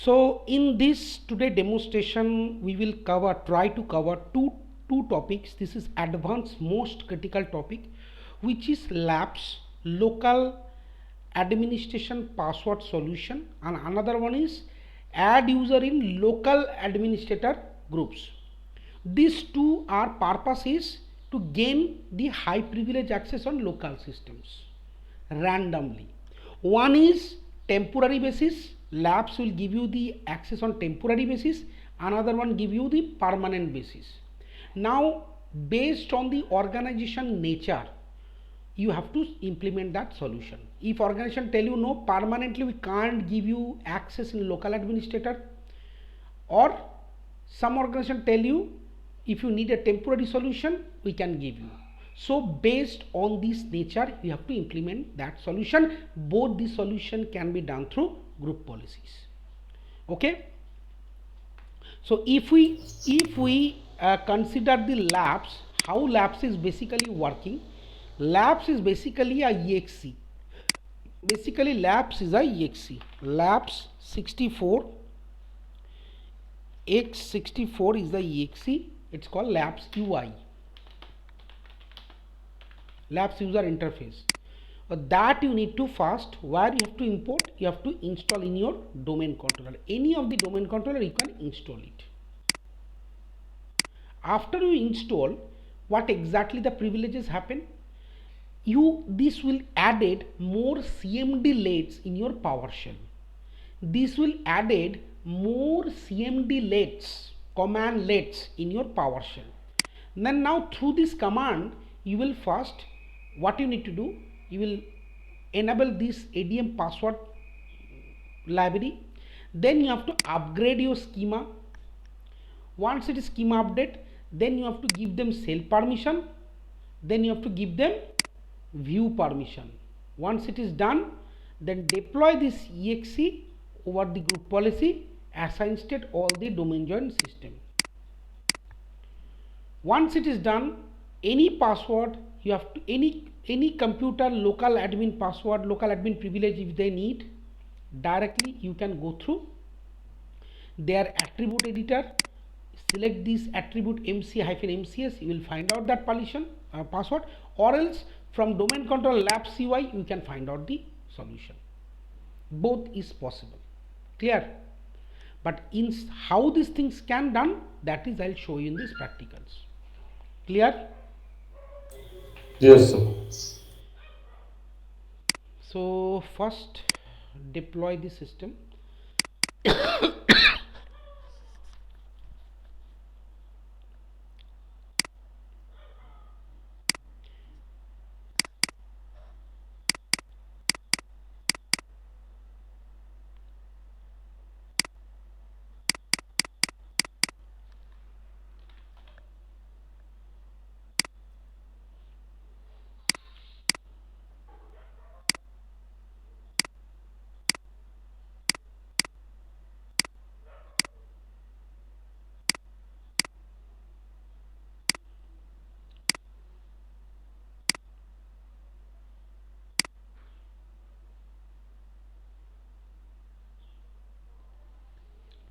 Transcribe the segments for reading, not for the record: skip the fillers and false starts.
So in this today demonstration, we will try to cover two topics. This is advanced most critical topic, which is labs local administration password solution, and another one is add user in local administrator groups. These two are purpose is to gain the high privilege access on local systems randomly. One is temporary basis, labs will give you the access on temporary basis, another one give you the permanent basis. Now based on the organization nature, you have to implement that solution. If organization tell you no, permanently we can't give you access in local administrator, or some organization tell you if you need a temporary solution we can give you. So based on this nature you have to implement that solution. Both the solution can be done through group policies. Okay, so if we consider the labs, how labs is basically working. Labs is basically a exe. Basically labs is a exe. Labs 64 x64 is the exe. It's called labs UI, labs user interface. That you need to first, where you have to import, you have to install in your domain controller. Any of the domain controller you can install it. After you install, what exactly the privileges happen, this will added more CMD LEDs in your PowerShell. This will added more CMD LEDs, command LEDs in your PowerShell. Then now through this command, you will first, what you need to do, you will enable this ADM password library. Then you have to upgrade your schema. Once it is schema update, then you have to give them cell permission. Then you have to give them view permission. Once it is done, then deploy this exe over the group policy, assign state all the domain join system. Once it is done, any password you have to, any computer local admin password, local admin privilege, if they need, directly you can go through their attribute editor, select this attribute MC-MCS, you will find out that permission password, or else from domain control labs UI you can find out the solution. Both is possible. Clear? But in how these things can done, that is I'll show you in these practicals. Clear? Yes, sir. So first deploy the system.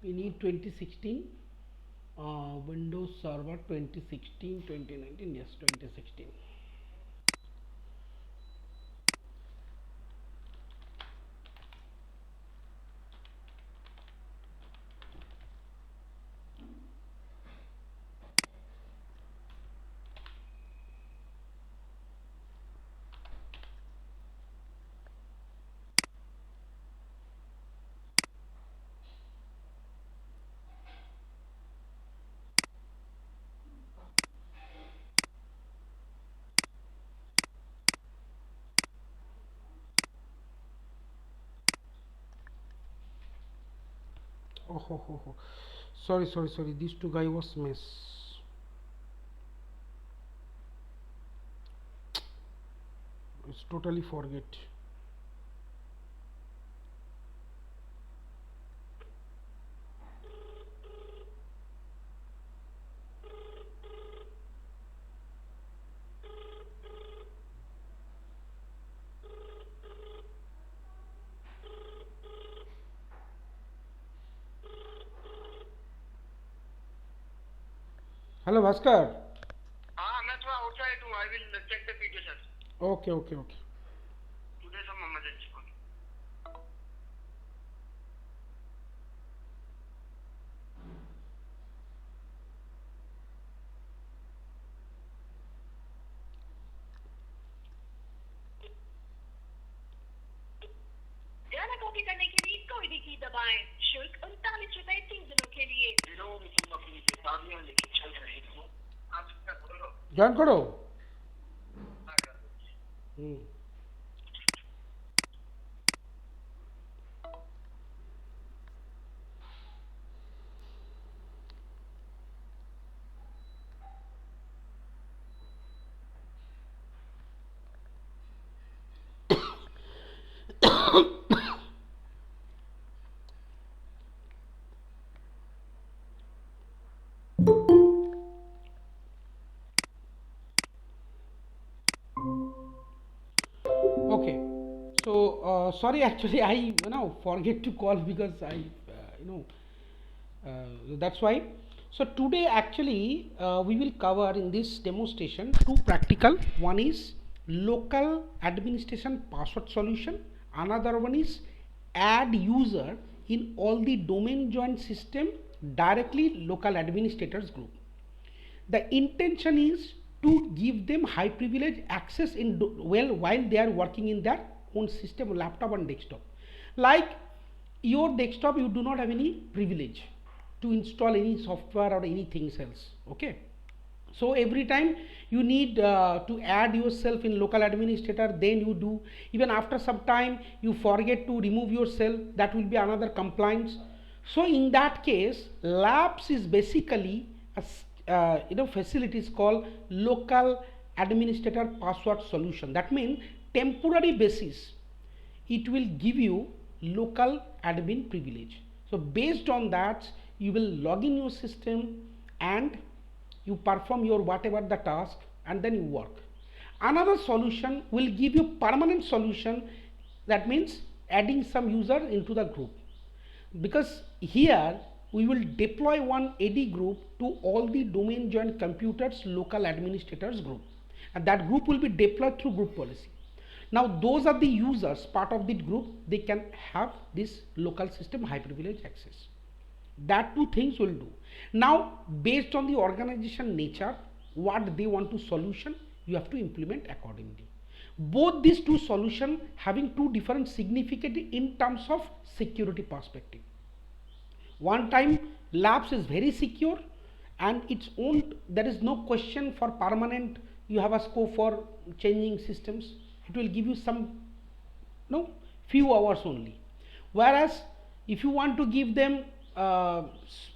We need 2016 Windows Server 2016 2019, yes, 2016. Oh. Sorry, these two guy was mess. It's totally forget. Hello Bhaskar. हाँ मैं थोड़ा outside हूँ. I will check the video sir. Okay okay okay. Today some emergency call. गाना copy करने के लिए कोई भी की दबाएं. शुल्क 39 रुपए 3 दिनों के लिए. तुम अपनी किताबियाँ लेके चल रहे हो. आप इसका बोलो. ज्वाइन करो. हाँ कर दो. हम्म. Okay. So sorry, actually I forget to call because I you know that's why. So today actually we will cover in this demonstration two practical. One is local administration password solution. Another one is add user in all the domain joined system directly local administrators group. The intention is to give them high privilege access in while they are working in their own system, laptop and desktop. Like your desktop, you do not have any privilege to install any software or anything else. Okay. So every time you need to add yourself in local administrator, then you do. Even after some time you forget to remove yourself, that will be another compliance. So in that case, labs is basically a facility is called local administrator password solution. That means temporary basis it will give you local admin privilege. So based on that you will log in your system and you perform your whatever the task and then you work. Another solution will give you permanent solution, that means adding some user into the group, because here we will deploy one AD group to all the domain joined computers local administrators group, and that group will be deployed through group policy. Now those are the users part of the group, they can have this local system high privilege access. That two things will do. Now based on the organization nature, what they want to solution, you have to implement accordingly. Both these two solution having two different significant in terms of security perspective. One time labs is very secure and its own, there is no question for permanent, you have a scope for changing systems, it will give you some no few hours only. Whereas if you want to give them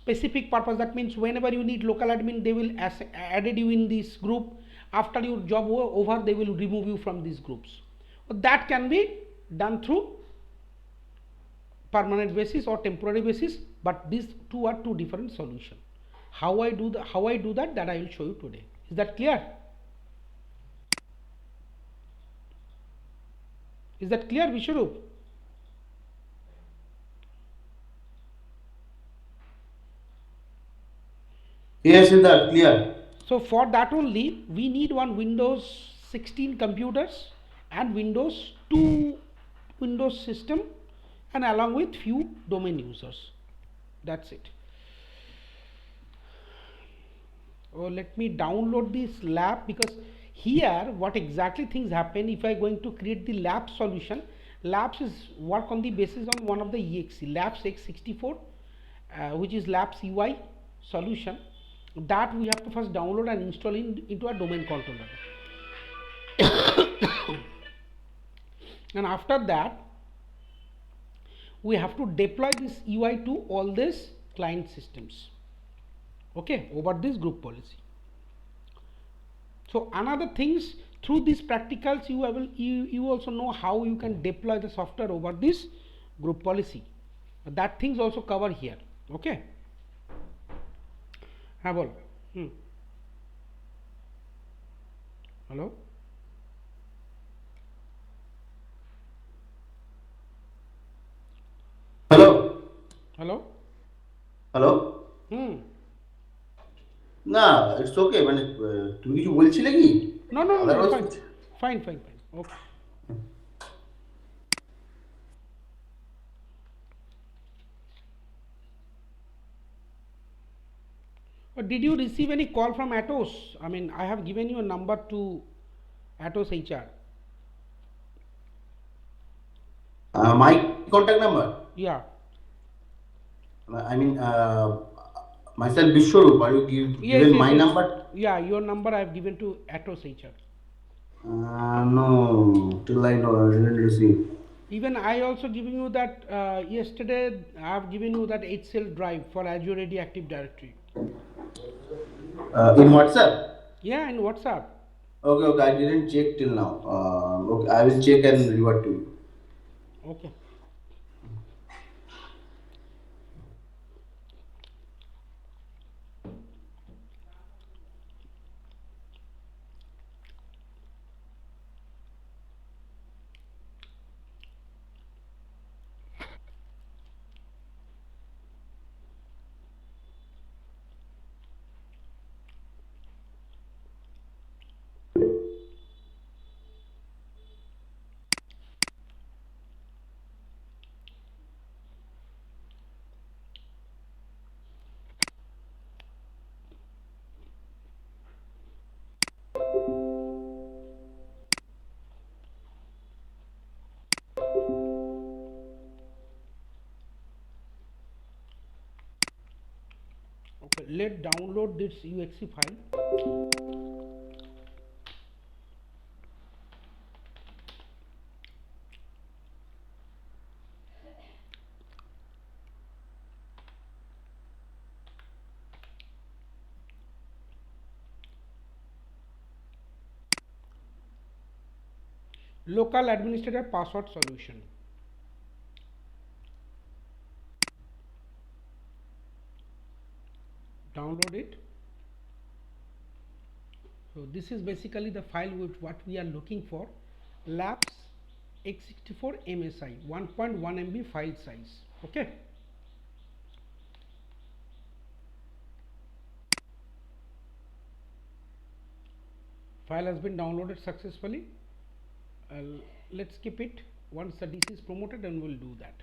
specific purpose, that means whenever you need local admin they will added you in this group, after your job over they will remove you from these groups. That can be done through permanent basis or temporary basis, but these two are two different solutions. How I do that I will show you today. Is that clear? Is that clear, Vishwarup? Yes, Siddharth, clear. So for that only we need one Windows 16 computers and Windows 2 Windows system, and along with few domain users. That's it. Oh, let me download this lab, because here what exactly things happen if I going to create the lab solution. Labs is work on the basis on one of the exe labs x64, which is labs UI solution, that we have to first download and install into a domain controller. And after that we have to deploy this UI to all these client systems, okay, over this group policy. So another things, through these practicals you also know how you can deploy the software over this group policy. That things also cover here, okay. Have all. Hello. Hello. Hello. Hello. Hmm. না, it's okay, মানে তুমি কিছু বলছিলে কি? No, no, no, no, otherwise fine, কিছু? fine, fine, fine. Okay. Did you receive any call from Atos? I mean, I have given you a number to Atos HR. My contact number, Yeah. I mean, myself Vishwaroop, are you Yes, given yes, my yes. number? Yeah, your number I have given to Atos HR. No, till I know, I didn't receive. Even I also giving you that yesterday I have given you that HCL drive for Azure AD Active Directory. In WhatsApp? Yeah, in WhatsApp. Okay, okay, I didn't check till now. Okay, I will check and revert to you. Okay. Okay. Let download this UXC file. Local administrator password solution. Download it. So this is basically the file with what we are looking for. Labs x64 MSI 1.1 MB file size. Okay. File has been downloaded successfully. Let's keep it. Once the DC is promoted, and we'll do that.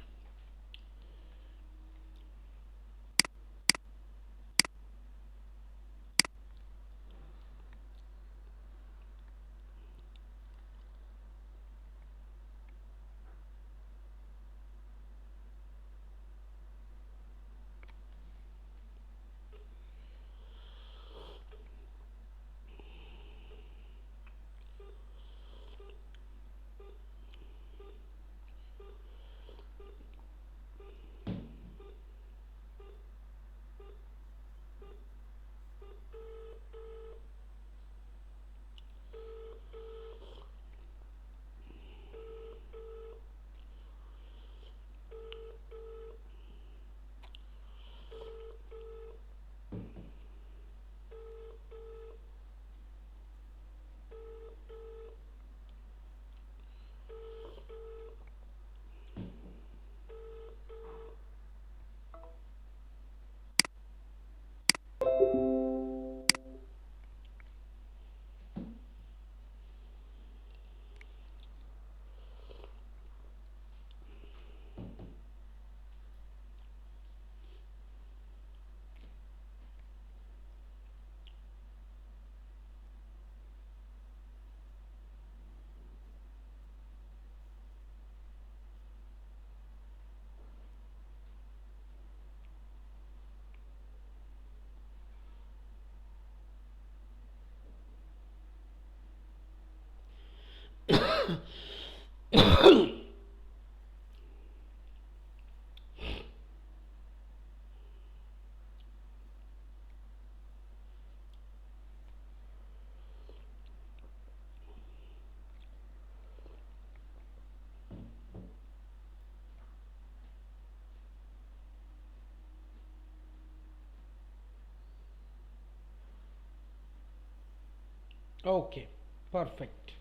Okay, perfect.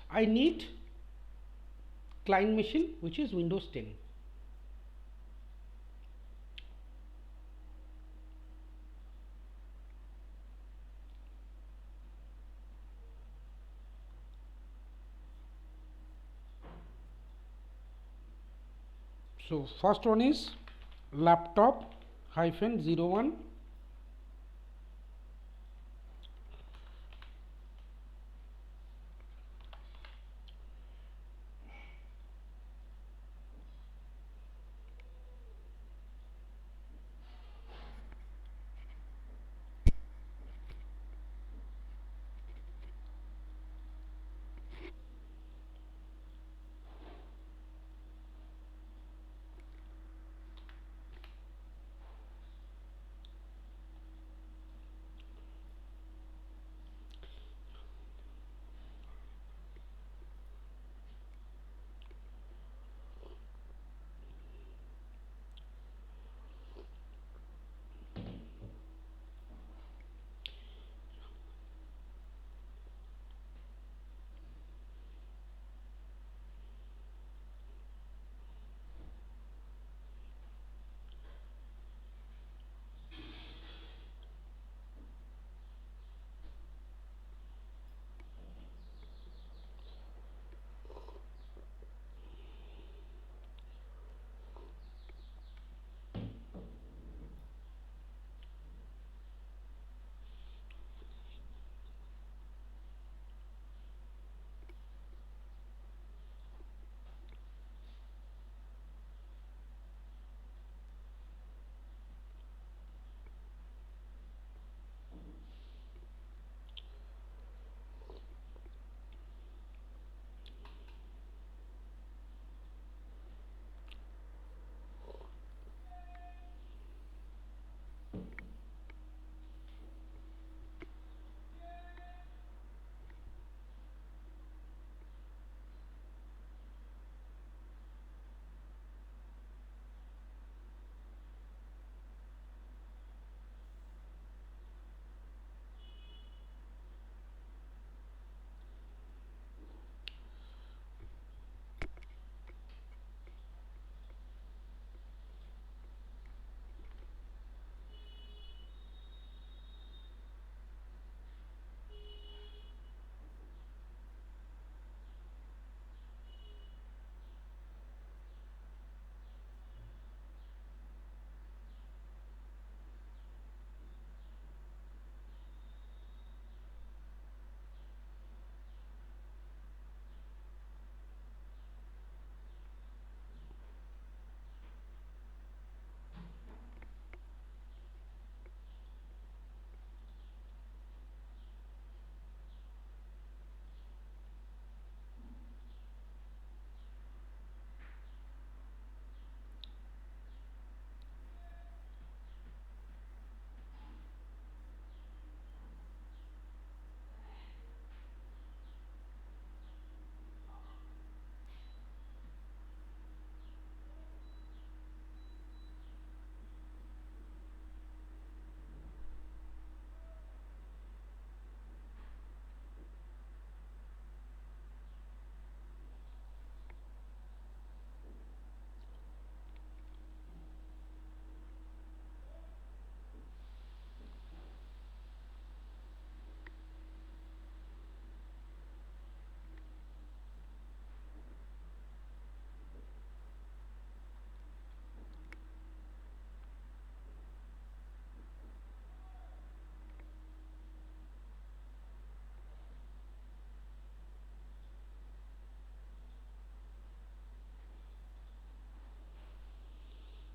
I need client machine which is Windows 10. So first one is laptop hyphen 01.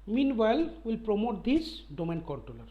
Meanwhile, we'll promote this domain controller.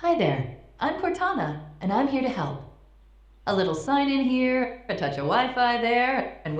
Hi there, I'm Cortana, and I'm here to help. A little sign in here, a touch of Wi Fi there, and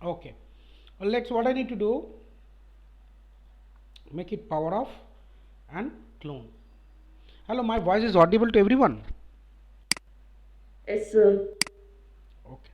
Okay. Well, let's what I need to do, make it power off and clone. Hello, my voice is audible to everyone. Yes, sir. Okay.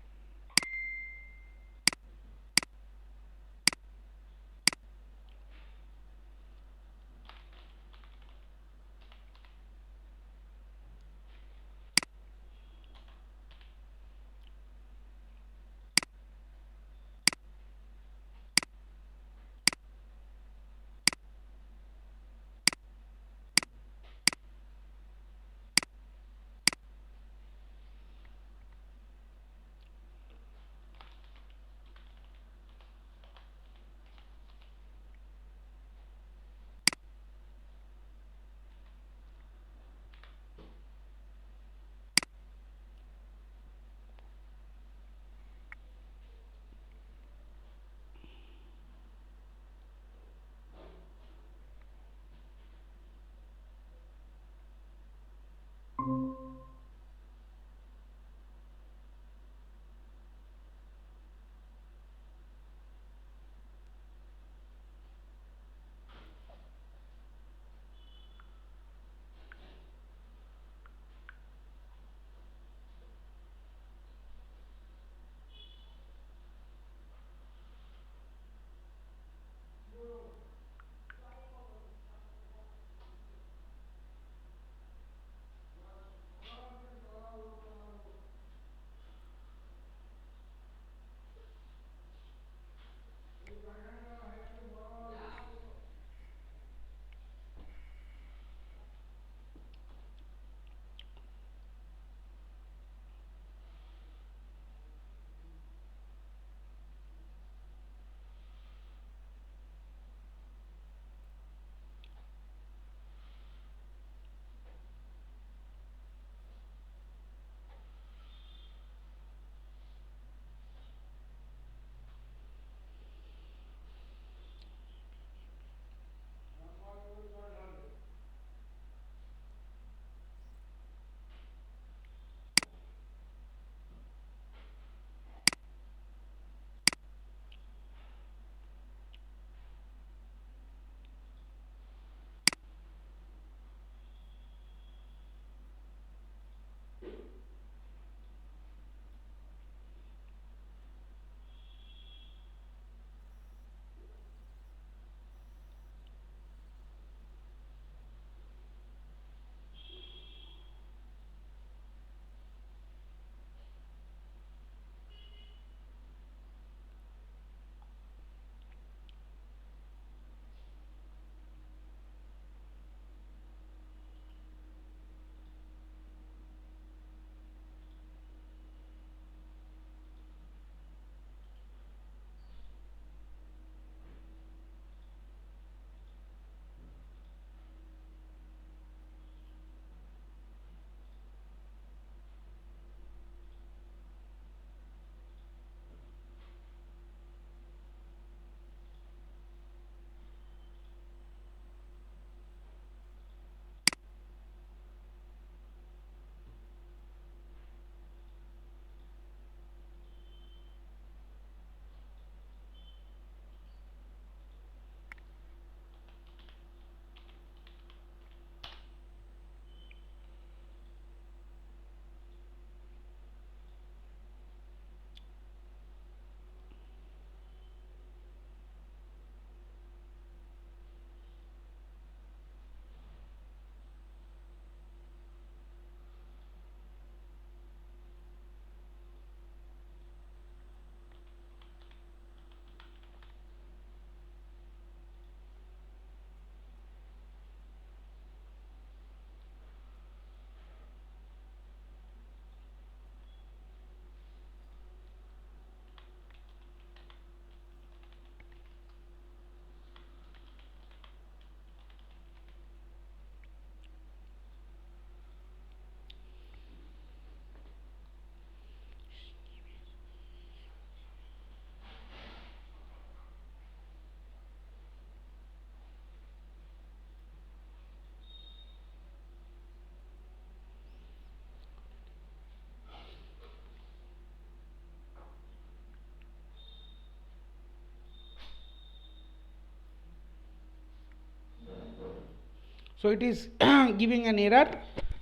So it is giving an error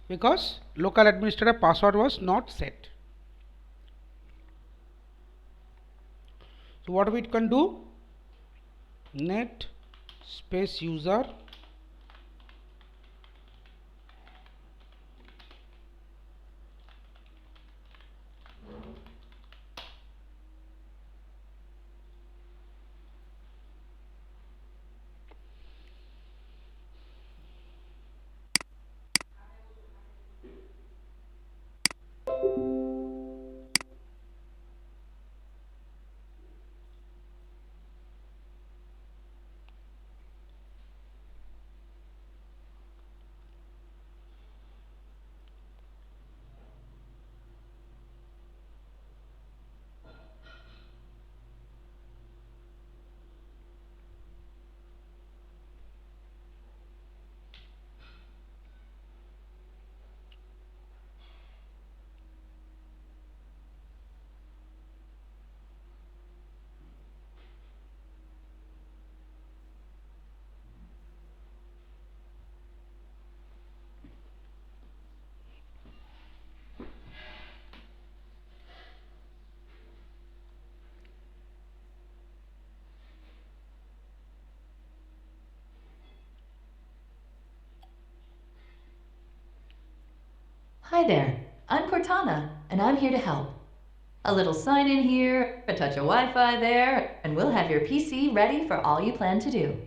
because local administrator password was not set. So what we can do, net space user Hi there, I'm Cortana, and I'm here to help. A little sign in here, a touch of Wi-Fi there, and we'll have your PC ready for all you plan to do.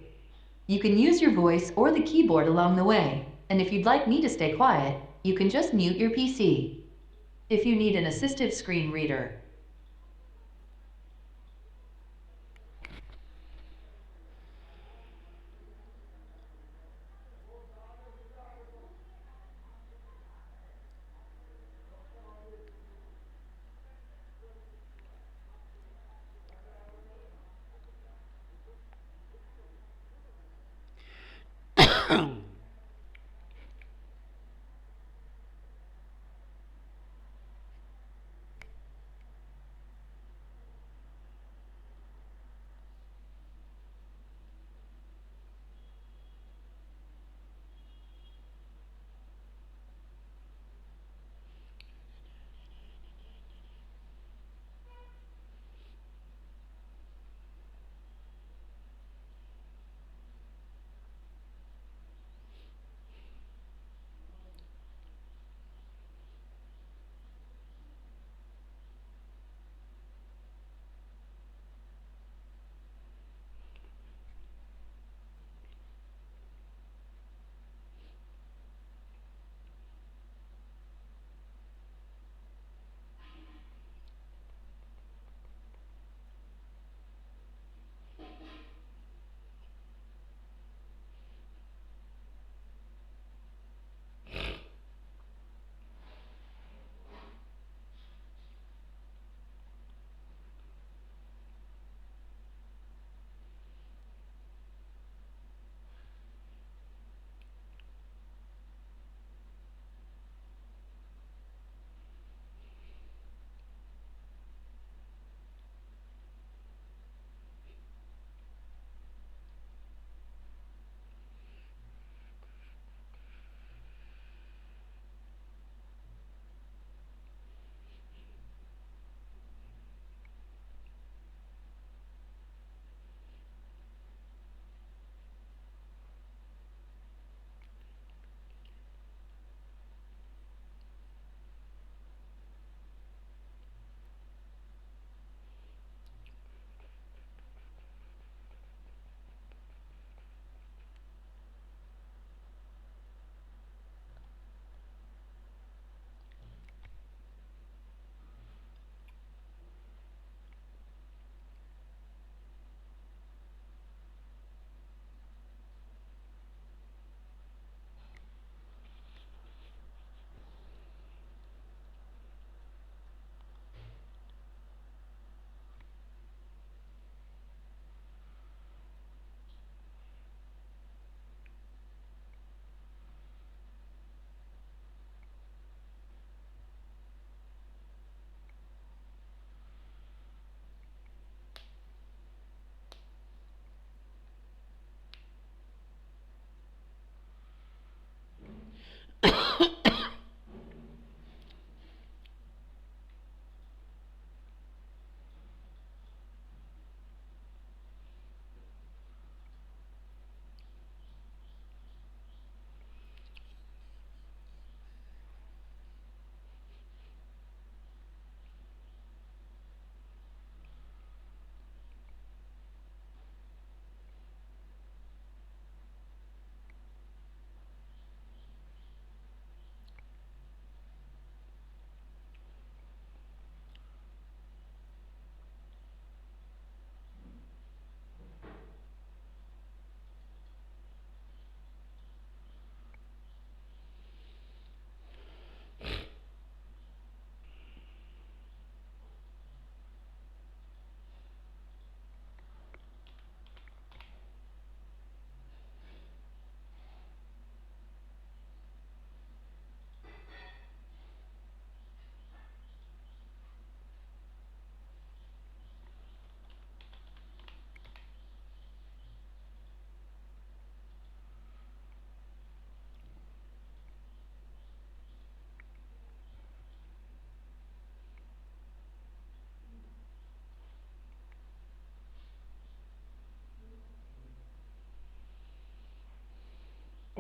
You can use your voice or the keyboard along the way, and if you'd like me to stay quiet, you can just mute your PC. If you need an assistive screen reader,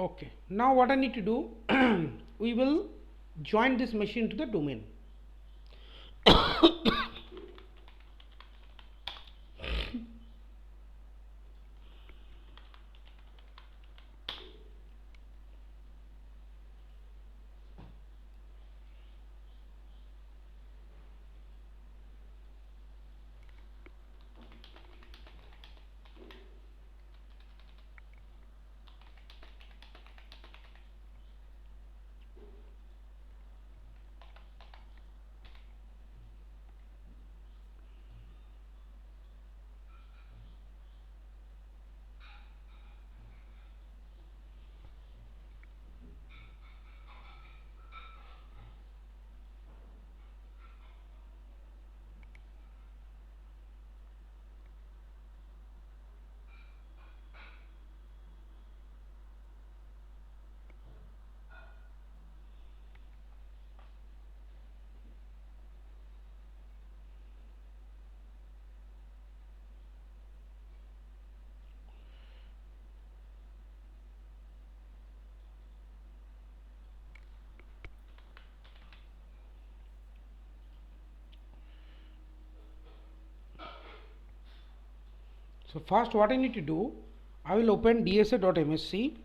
Okay, now what I need to do, we will join this machine to the domain. So first what I need to do, I will open dsa.msc.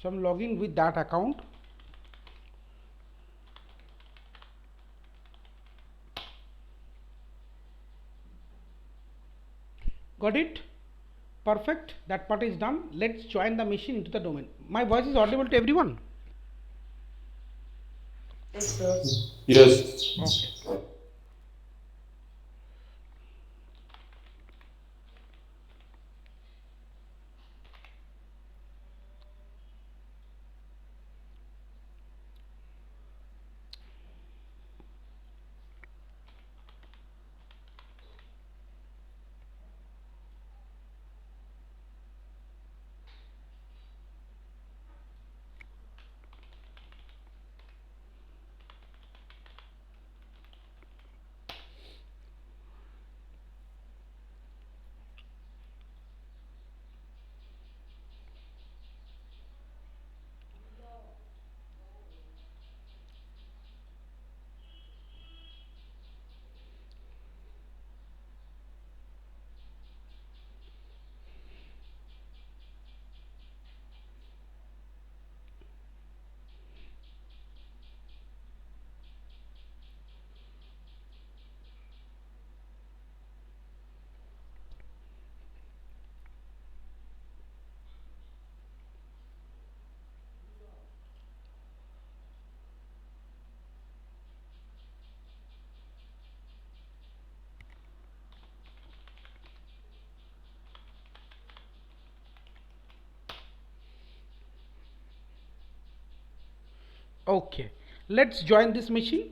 So I'm logging with that account. Got it? Perfect. That part is done. Let's join the machine into the domain. My voice is audible to everyone? Yes. Okay. Okay, let's join this machine.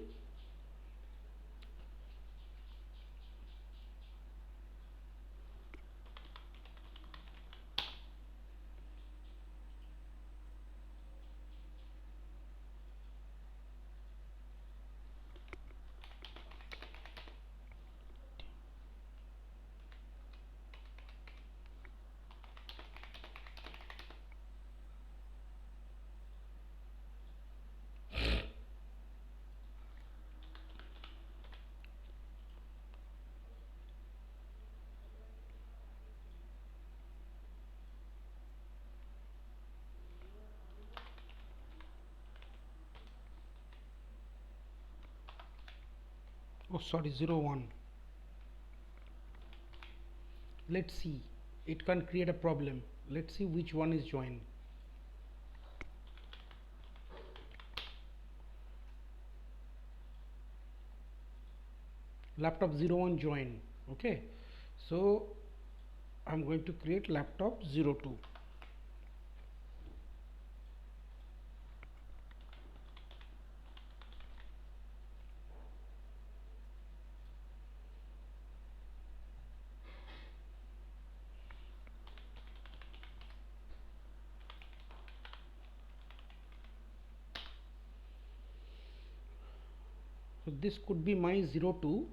Oh, sorry, 01. Let's see, it can create a problem. Let's see which one is joined. Laptop 01 join. Okay, so I'm going to create laptop 02. So this could be my 02.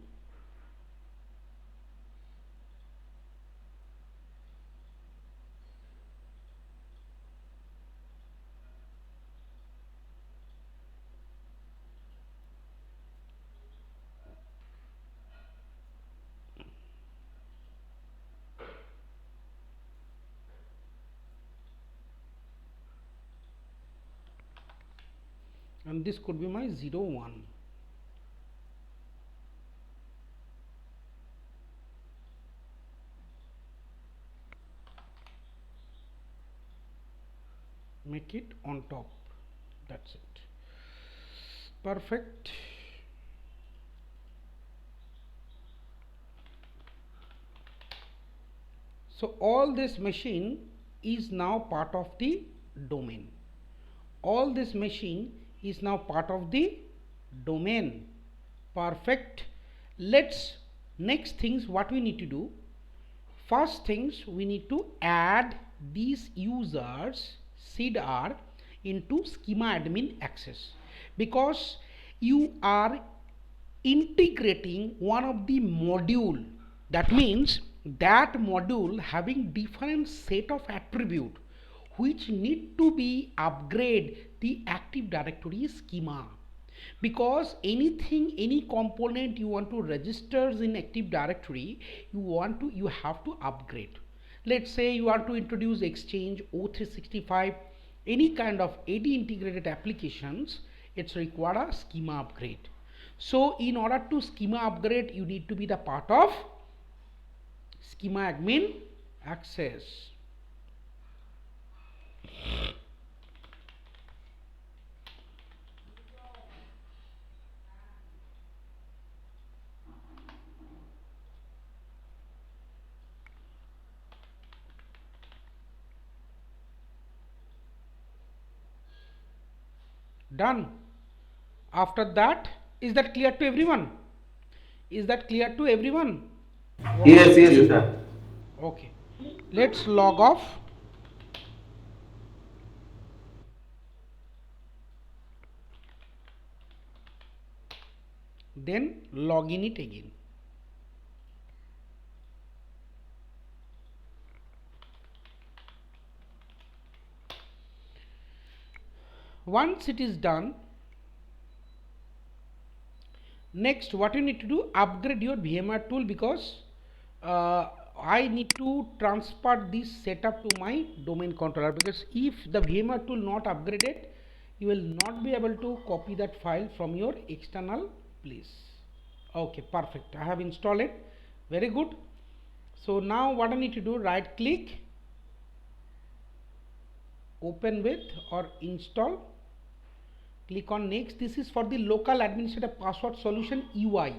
And this could be my 01. Make it on top. That's it. Perfect. So all this machine is now part of the domain. All this machine is now part of the domain. Perfect. Let's next things what we need to do. First things we need to add these users seed into schema admin access, because you are integrating one of the module. That means that module having different set of attribute which need to be upgrade the active directory schema, because anything, any component you want to register in active directory, you have to upgrade. Let's say you want to introduce exchange o365, any kind of AD integrated applications, it's required a schema upgrade. So in order to schema upgrade, you need to be the part of schema admin access. Done. After that, is that clear to everyone? Is that clear to everyone? Yes, yes, sir. Okay, let's log off. Then log in it again. Once it is done, next what you need to do, upgrade your VMware tool, because I need to transfer this setup to my domain controller, because if the VMware tool not upgraded, you will not be able to copy that file from your external place. Okay, perfect. I have installed it. Very good. So now what I need to do, right click, open with or install, click on next. This is for the local administrator password solution UI.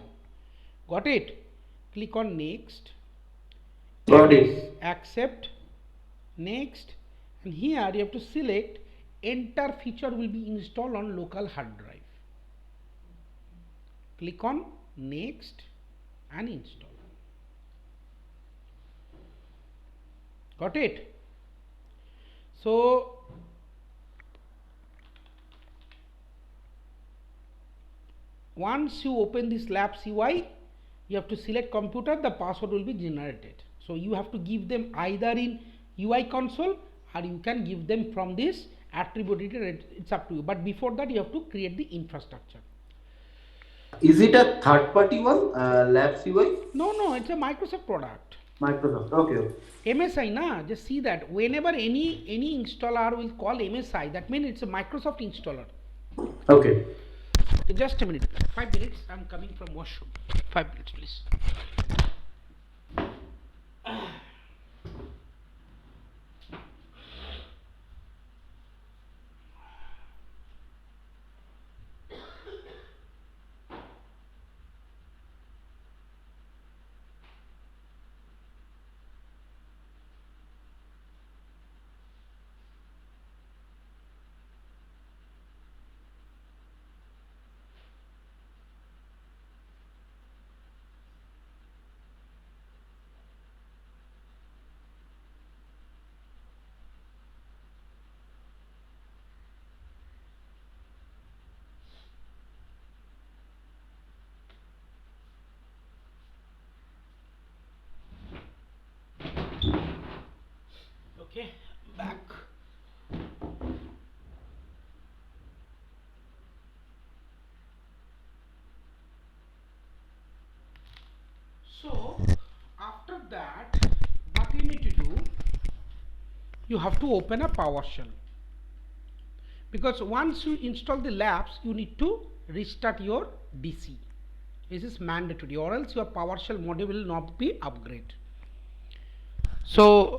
Got it? Click on next. Got it. Accept, next, and here you have to select enter feature will be installed on local hard drive. Click on next and install. Got it? So once you open this labs UI, you have to select computer, the password will be generated. So you have to give them either in UI console or you can give them from this attributed, it's up to you. But before that you have to create the infrastructure. Is it a third party one, Labs UI? No, it's a Microsoft product. Microsoft. Okay. MSI na, just see that whenever any installer will call MSI, that means it's a Microsoft installer. Okay. Just a minute, 5 minutes, I'm coming from washroom. 5 minutes please. Okay, back. So after that, what you need to do, you have to open a PowerShell, because once you install the labs, you need to restart your DC. This is mandatory, or else your PowerShell module will not be upgraded. So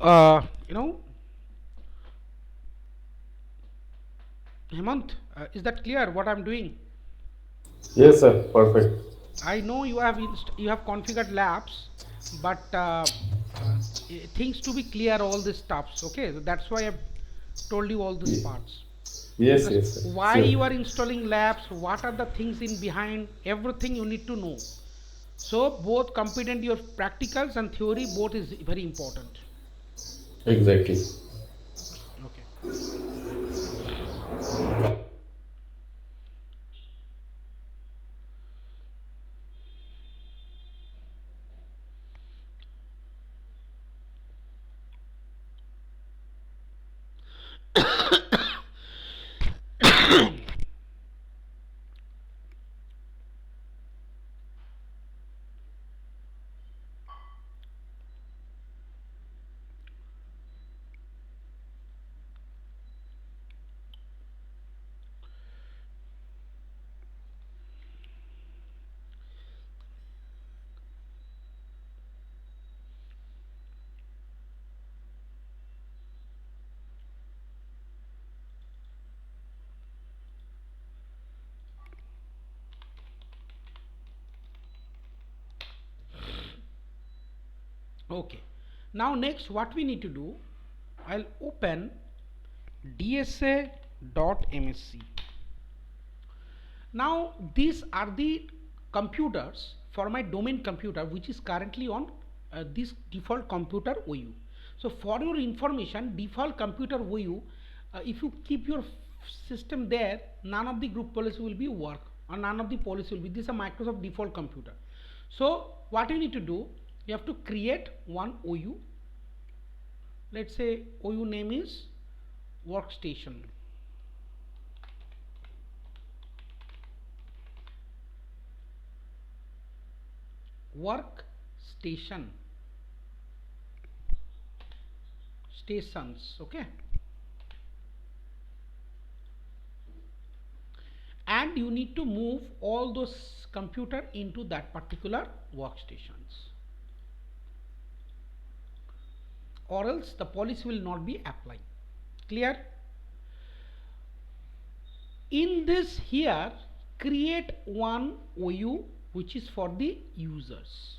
Hemant, is that clear what I'm doing? Yes, sir. Perfect. I know you have configured labs, but things to be clear, all these stuffs. Okay, so that's why I've told you all these parts. Yes, Because yes, sir. why Sure. you are installing labs, what are the things in behind, everything you need to know. So both competent your practicals and theory, both is very important. Exactly. Okay. Okay. Now next what we need to do, I'll open dsa.msc. Now these are the computers for my domain computer, which is currently on this default computer OU. So for your information, default computer OU, if you keep your system there, none of the group policy will be work, or none of the policy will be. This is a Microsoft default computer. So what you need to do, you have to create one OU. Let's say OU name is workstation. Workstation stations, okay, and you need to move all those computer into that particular workstations, or else the policy will not be applied. Clear? In this here, create one OU which is for the users.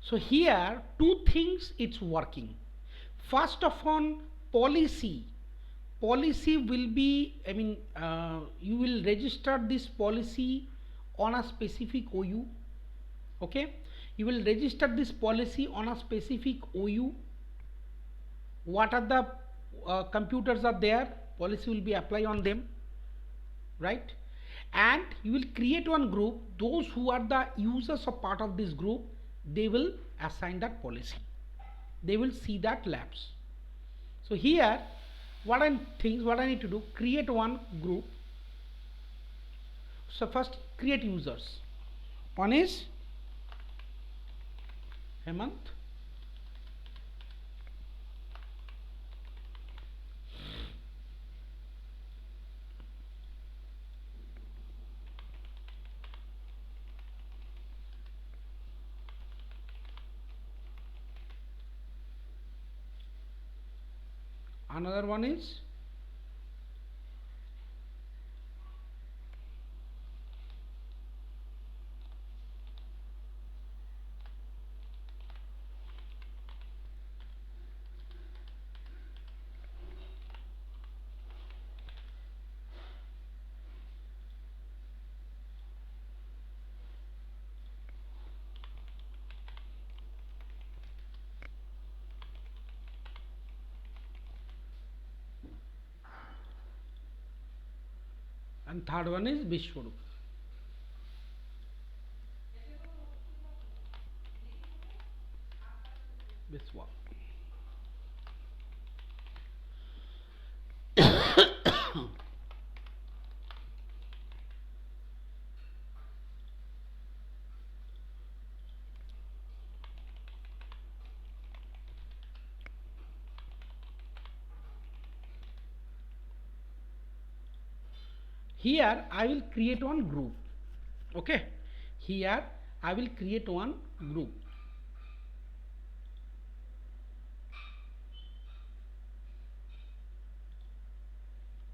So here two things it's working. First of all, policy will be, you will register this policy on a specific OU. Okay, you will register this policy on a specific OU. What are the computers are there, policy will be applied on them, right? And you will create one group. Those who are the users or part of this group, they will assign that policy, they will see that labs. So here what I need to do, create one group. So first create users. One is Hemant, another one is and third one is Vishwarup. Vishwa. Here I will create one group. Okay, here I will create one group.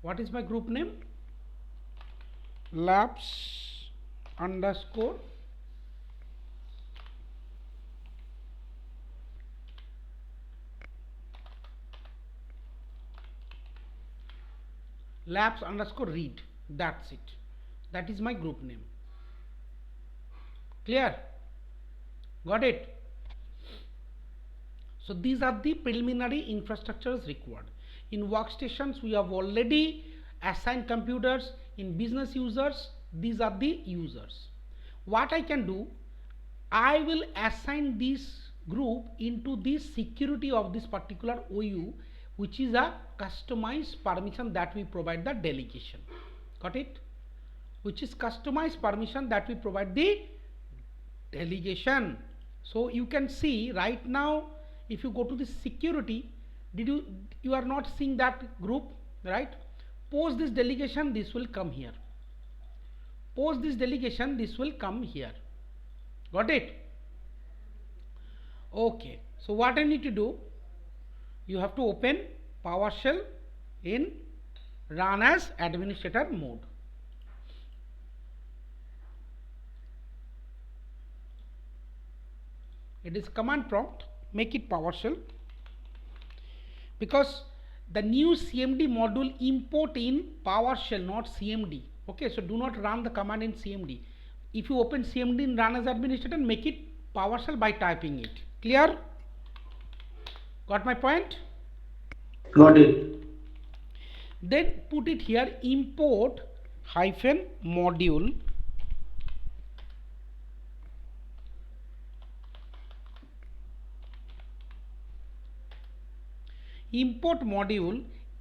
What is my group name? Labs underscore labs underscore read. That's it. That is my group name. Clear? Got it? So these are the preliminary infrastructures required. In workstations we have already assigned computers. In business users, these are the users. What I can do, I will assign this group into the security of this particular OU, which is a customized permission that we provide the delegation. Got it? Which is customized permission that we provide the delegation. So you can see right now, if you go to the security, you are not seeing that group, right? Post this delegation, this will come here. Post this delegation, this will come here. Got it? Okay, so what I need to do, you have to open PowerShell in run as administrator mode. It is command prompt, make it PowerShell, because the new CMD module import in PowerShell, not CMD. Okay, so do not run the command in CMD. If you open CMD in run as administrator, make it PowerShell by typing it. Clear? Got my point? Got it. Then put it here, import hyphen module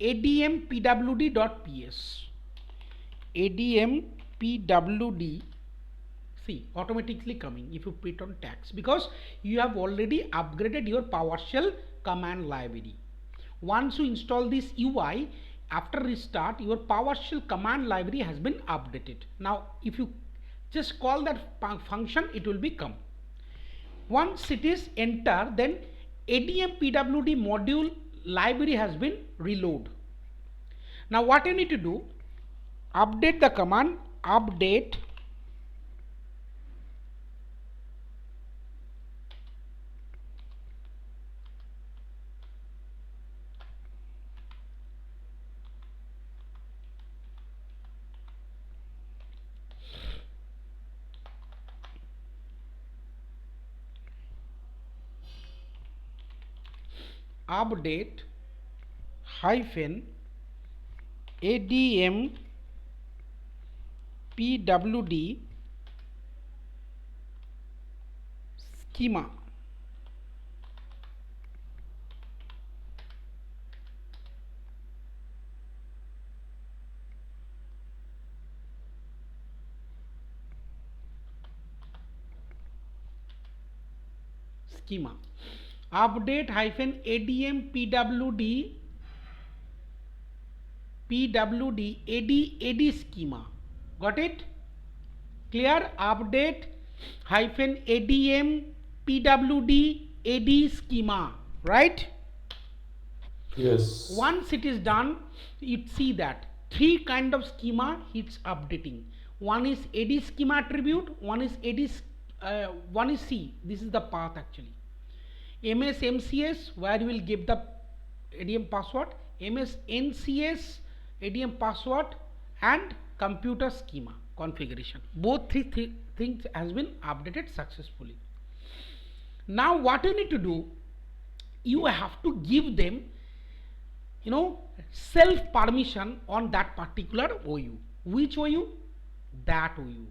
admpwd.ps. admpwd, see, automatically coming if you put on tags, because you have already upgraded your PowerShell command library. Once you install this UI, after restart, your PowerShell command library has been updated. Now if you just call that function, it will become. Once it is enter, then admpwd module library has been reload. Now what you need to do, update the command, update update hyphen adm pwd schema. Schema. Update hyphen adm pwd ad schema. Got it? Clear? Update hyphen adm pwd ad schema, right? Yes. Once it is done, you see that three kind of schema it's updating. One is ad schema attribute, one is one is C, this is the path actually. ms mcs, where you will give the adm password, ms ncs adm password, and computer schema configuration. Both three things has been updated successfully. Now what you need to do, you have to give them self permission on that particular OU. Which OU? That OU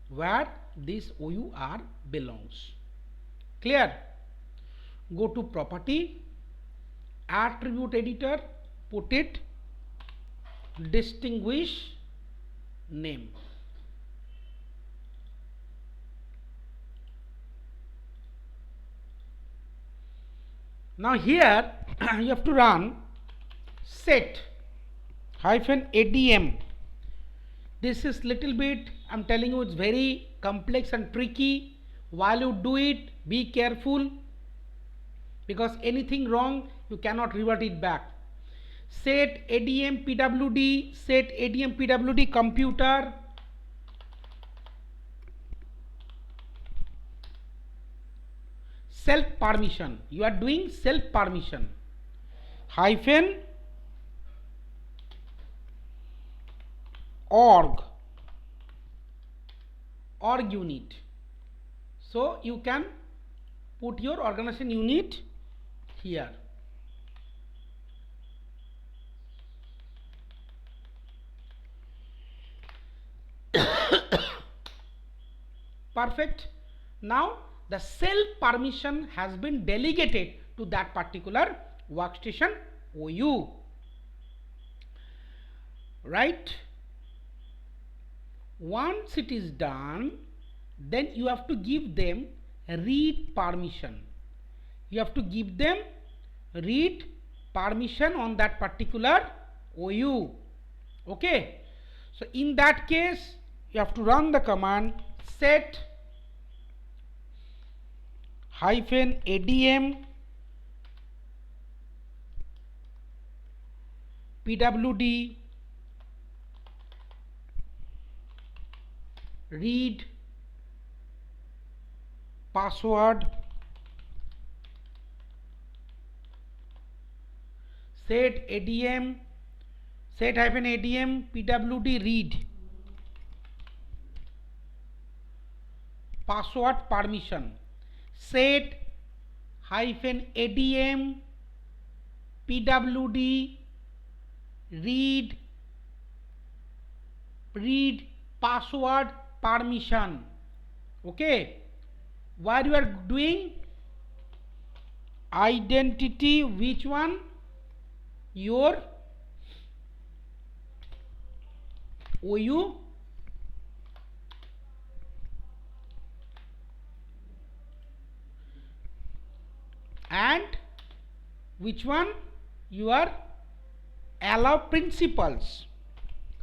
where this OUR belongs. Clear? Go to property, attribute editor, put it distinguish name. Now here you have to run set hyphen adm. This is little bit, I'm telling you, it's very complex and tricky. While you do it, be careful, because anything wrong you cannot revert it back. Set adm pwd, set adm pwd computer, self permission. You are doing self permission hyphen org unit. So you can put your organization unit here. Perfect. Now the self permission has been delegated to that particular workstation OU, right? Once it is done, then you have to give them read permission. You have to give them read permission on that particular OU. Okay, so in that case you have to run the command set hyphen adm pwd read password, set adm set hyphen adm pwd read password permission, set hyphen adm pwd read password permission. Okay, where you are doing identity, which one? Your OU and which one? Your allow principals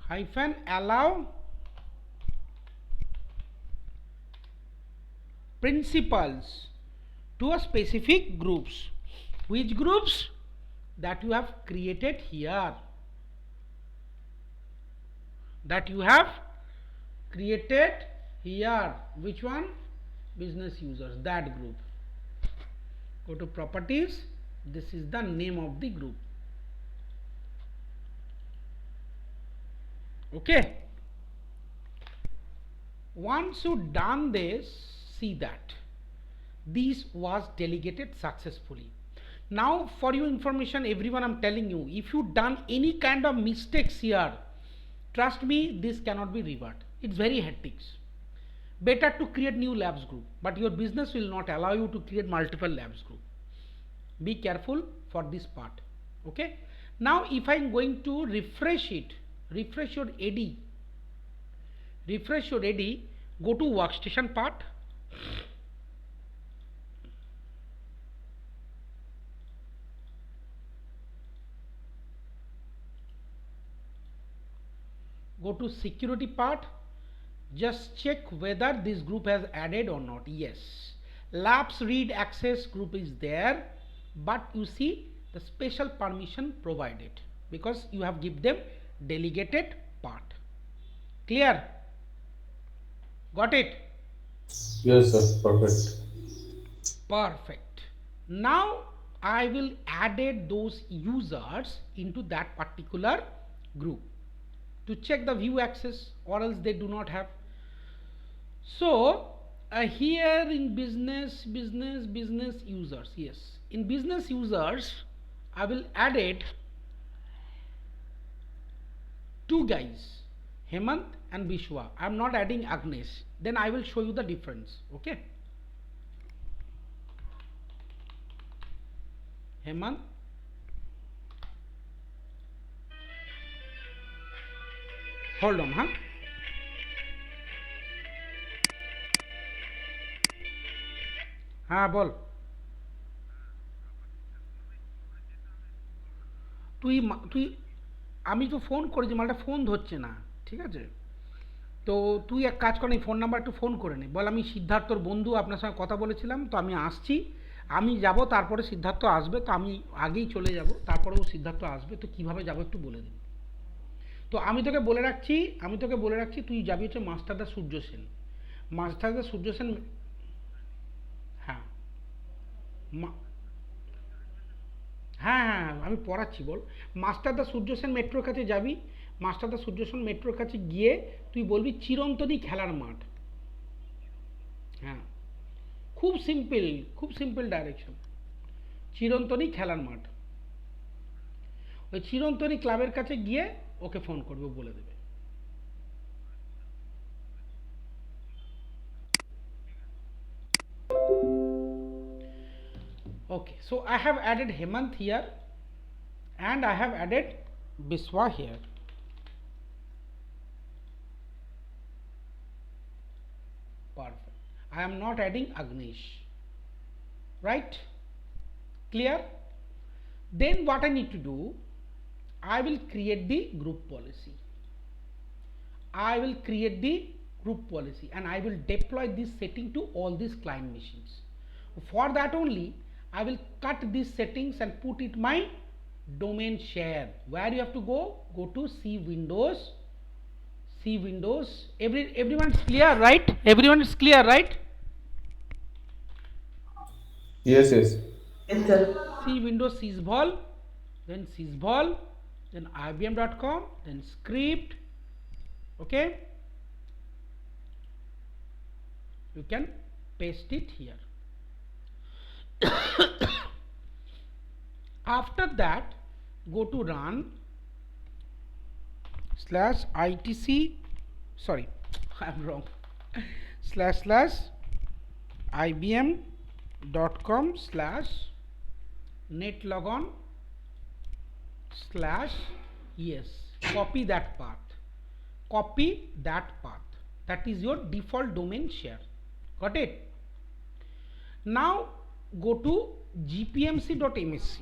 hyphen allow principals to a specific groups. Which groups? That you have created here, that you have created here. Which one? Business users, that group. Go to properties, this is the name of the group. Okay, once you done this, see that this was delegated successfully. Now for your information everyone, I'm telling you, if you done any kind of mistakes here, trust me, this cannot be reversed. It's very hectic. Better to create new labs group, but your business will not allow you to create multiple labs group. Be careful for this part. Okay, now if I'm going to refresh it, refresh your AD, go to workstation part, go to security part, just check whether this group has added or not. Yes, labs read access group is there, but you see the special permission provided because you have give them delegated part. Clear? Got it? Yes, sir. Perfect. Perfect. Now I will added those users into that particular group to check the view access, or else they do not have. So here in business users, yes, in business users I will add it two guys, Hemant and Bishwa. I am not adding Agnesh. Then I will show you the difference. Okay, Hemant, hold on, হ্যাঁ বল। তুই তুই আমি তো phone করেছি, মালটা phone ধরছে না, ঠিক আছে? তো তুই এক কাজ কর, এই ফোন নাম্বার একটু ফোন করে নে, বল আমি সিদ্ধার্থর বন্ধু, আপনার সঙ্গে কথা বলেছিলাম, তো আমি আসছি, আমি যাব, তারপরে সিদ্ধার্থ আসবে, তো আমি আগেই চলে যাব, তারপরেও সিদ্ধার্থ আসবে, তো কীভাবে যাবো একটু বলে দিন। তো আমি তোকে বলে রাখছি তুই যাবি হচ্ছে মাস্টারদা সূর্য সেন, মাস্টারদা সূর্য সেন, হ্যাঁ হ্যাঁ হ্যাঁ আমি পড়াচ্ছি, বল। মাস্টারদা সূর্য সেন মেট্রোর কাছে যাবি, মাস্টারদা সূর্য সেন মেট্রোর কাছে গিয়ে তুই বলবি চিরন্তনী খেলার মাঠ। হ্যাঁ, খুব সিম্পল ডাইরেকশন, চিরন্তনী খেলার মাঠ। ওই চিরন্তনী ক্লাবের কাছে গিয়ে ওকে ফোন করবে, বলে দেবে। Okay, so I have added Hemant here and I have added Biswa here. Perfect. I am not adding Agnish. Right? Clear? Then what I need to do, I will create the group policy. And I will deploy this setting to all these client machines. For that only I will cut these settings and put it my domain share. Where you have to go to C Windows. Everyone is clear, right? Yes. Yes, sir. C Windows sysvol, then ibm.com, then script. Okay, you can paste it here. After that go to run /itc, sorry I'm wrong, /ibm.com/netlogon/ yes, copy that path, that is your default domain share. Got it? Now go to gpmc.msc.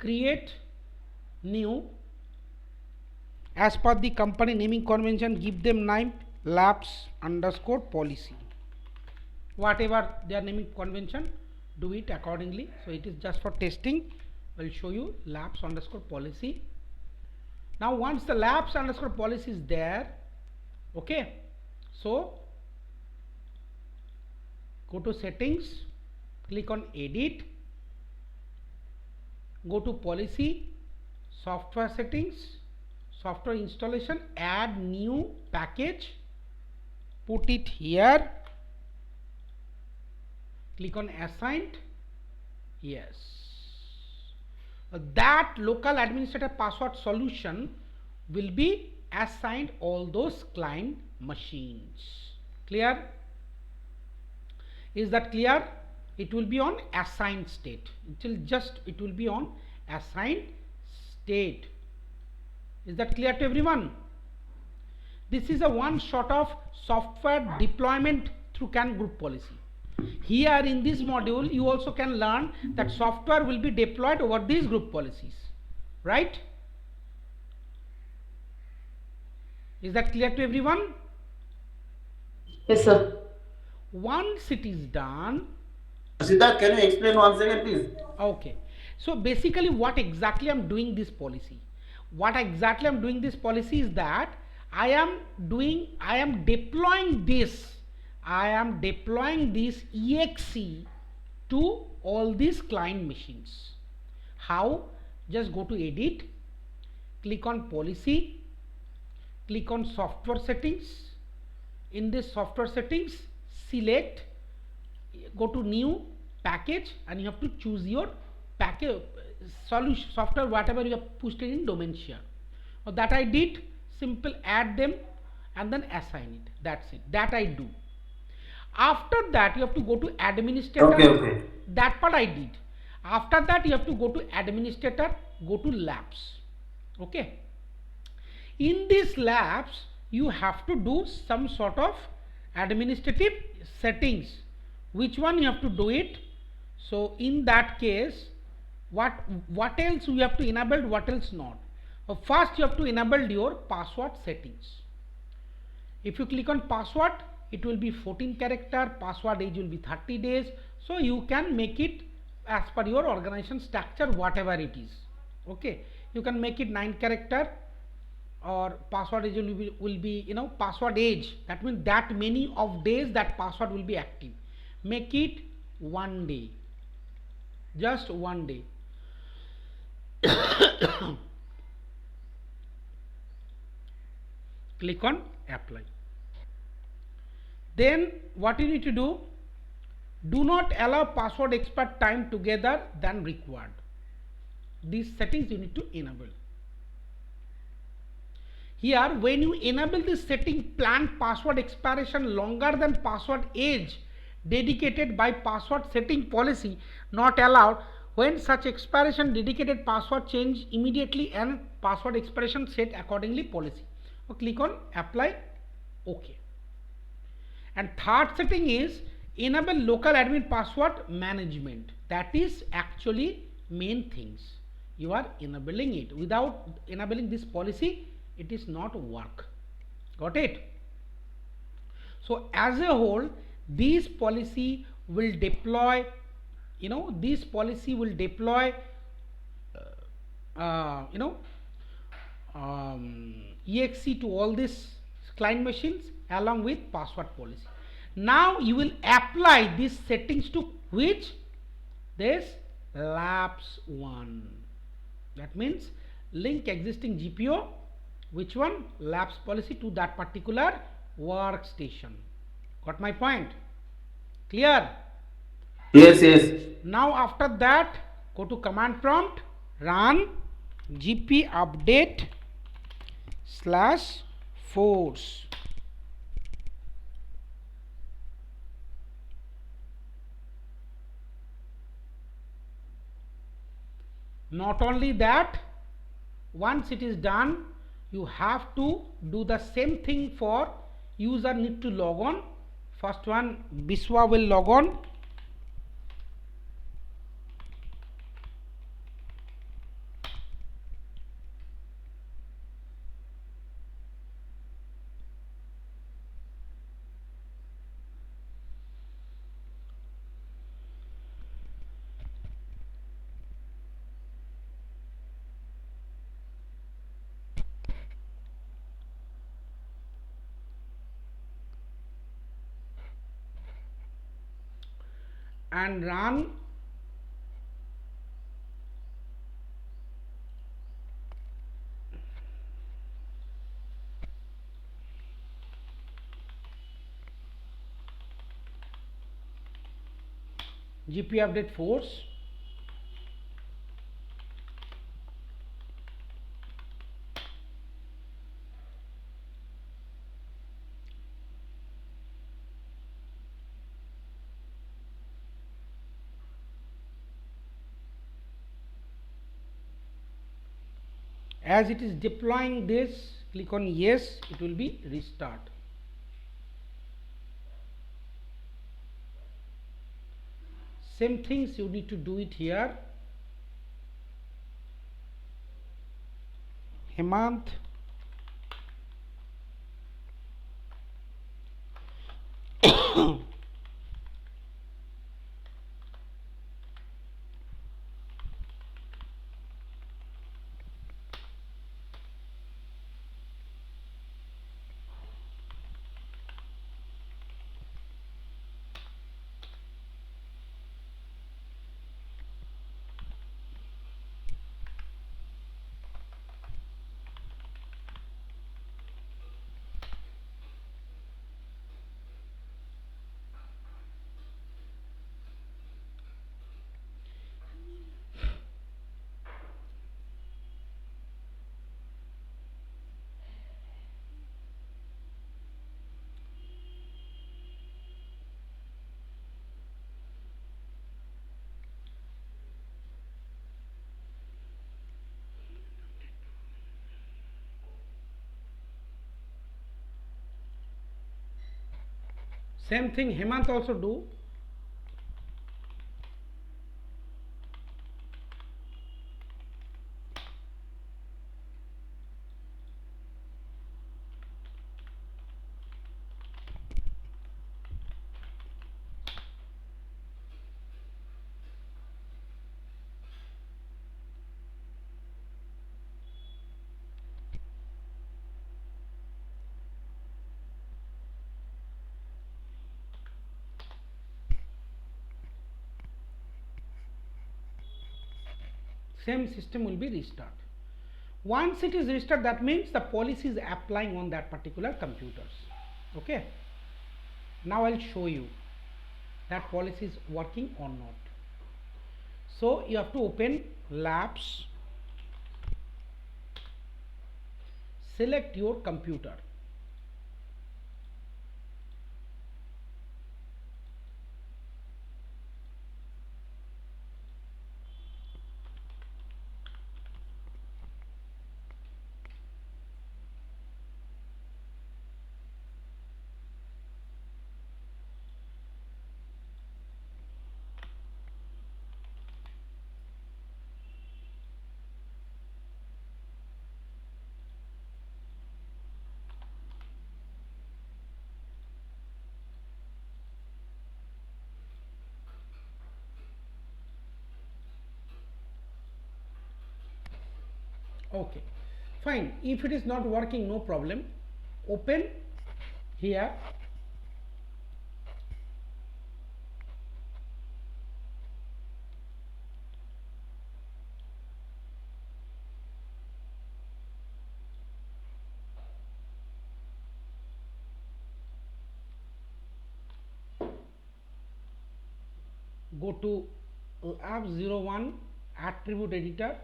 Create new, as per the company naming convention, give them name labs_policy, whatever their naming convention, do it accordingly. So it is just for testing. I will show you labs_policy. Now once the labs underscore policy is there, okay, so go to settings, click on edit, go to policy, software settings, software installation, add new package, put it here, click on assigned, yes. That local administrator password solution will be assigned all those client machines. Clear? Is that clear? It will be on assigned state. It will be on assigned state. Is that clear to everyone? This is a one shot of software deployment through CAN group policy. Here in this module you also can learn that software will be deployed over these group policies, right? Is that clear to everyone? Yes, sir. Once it is done, Siddharth, can you explain once again, please? okay, so basically what exactly I'm doing this policy, is that I am deploying this exe to all these client machines. How? Just go to edit, click on policy, click on software settings. In this software settings, select, go to new package, and you have to choose your package solution software whatever you have pushed in domain share. That I did. Simple, add them and then assign it. That's it. That I do. After that you have to go to administrator. Okay. That part I did. After that you have to go to administrator, go to labs. Okay. In these labs you have to do some sort of administrative settings. Which one you have to do it? So in that case, what else you have to enable, what else not? First you have to enable your password settings. If you click on password, it will be 14 character, password age will be 30 days. So you can make it as per your organization structure, whatever it is. Okay, you can make it 9 character, or password age will be password age, that means that many of days that password will be active. Make it 1 day, just 1 day. Click on apply. Then what you need to do not allow password expert time together than required. These settings you need to enable. Here when you enable this setting, planned password expiration longer than password age dedicated by password setting policy not allowed. When such expiration dedicated password change immediately and password expiration set accordingly policy. So click on apply, OK. And third setting is enable local admin password management. That is actually main things. You are enabling it. Without enabling this policy, it is not work. Got it? So as a whole, this policy will deploy, exe to all these client machines along with password policy. Now you will apply these settings to which? This labs 1. That means link existing GPO, which one? Labs policy, to that particular workstation. Got my point? Clear? Yes. Now after that, go to command prompt, run gp update /force. Not only that, once it is done, you have to do the same thing for user need to log on. First one, Biswa will log on. and run GP update force. As it is deploying this, click on yes, it will be restart. Same things you need to do it here. Hemant, same thing Hemant also do. Same system will be restart. Once it is restarted, that means the policy is applying on that particular computers. Okay. Now I'll show you that policy is working or not. So you have to open labs, select your computer. Okay, fine. If it is not working, no problem. Open here, go to app 01 attribute editor,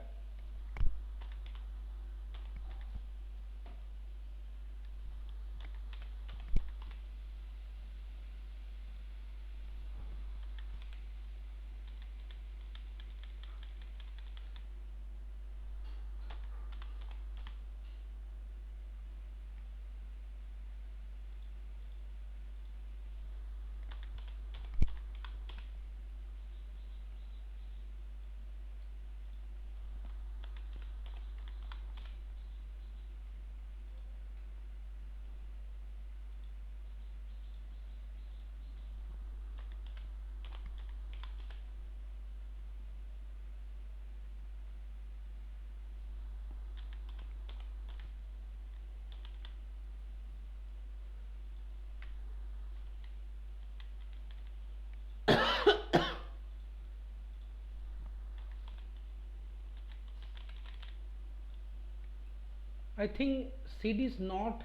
I think seed is not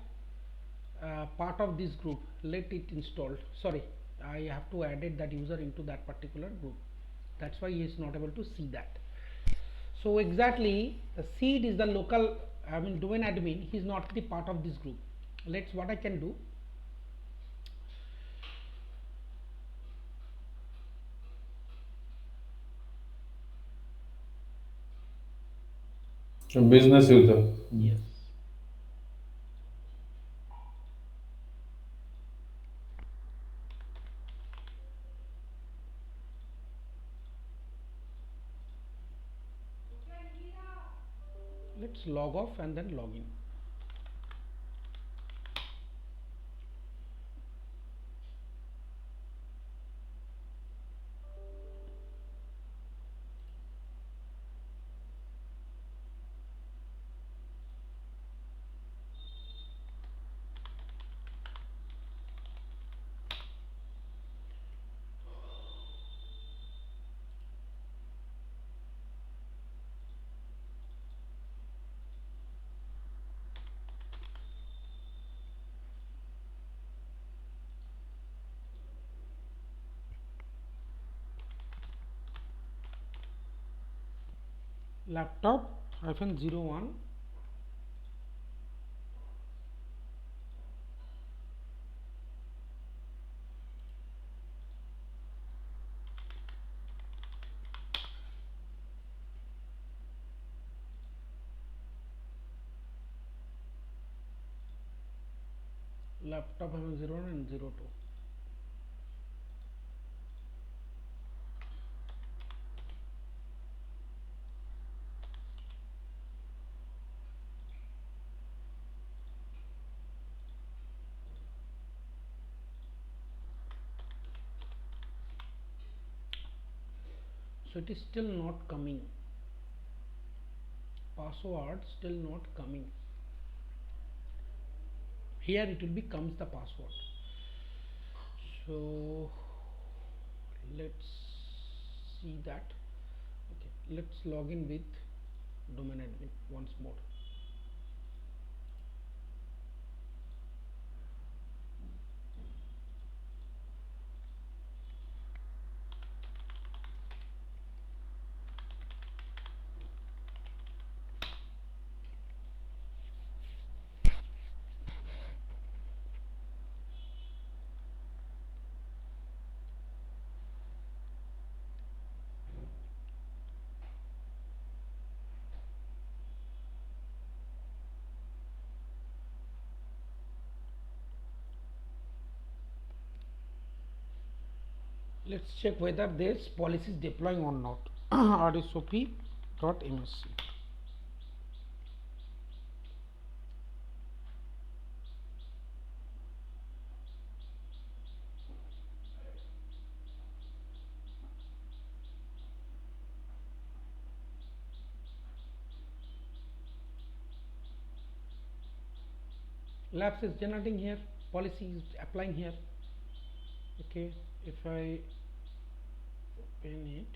part of this group. Let it installed. Sorry, I have to added that user into that particular group. That's why he is not able to see that. So exactly, the seed is the local, I mean domain admin. He is not the part of this group. Let's what I can do. A business user. Yes. Let's log off and then log in. Laptop -01. Laptop -01 and 02. So it is still not coming. Password still not coming. Here it will becomes the password. So let's see that. Okay, let's log in with domain admin once more. Let's check whether this policy is deploying or not. rsop.msc. Labs is generating here, policy is applying here. Okay, if I open it,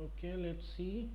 okay, let's see.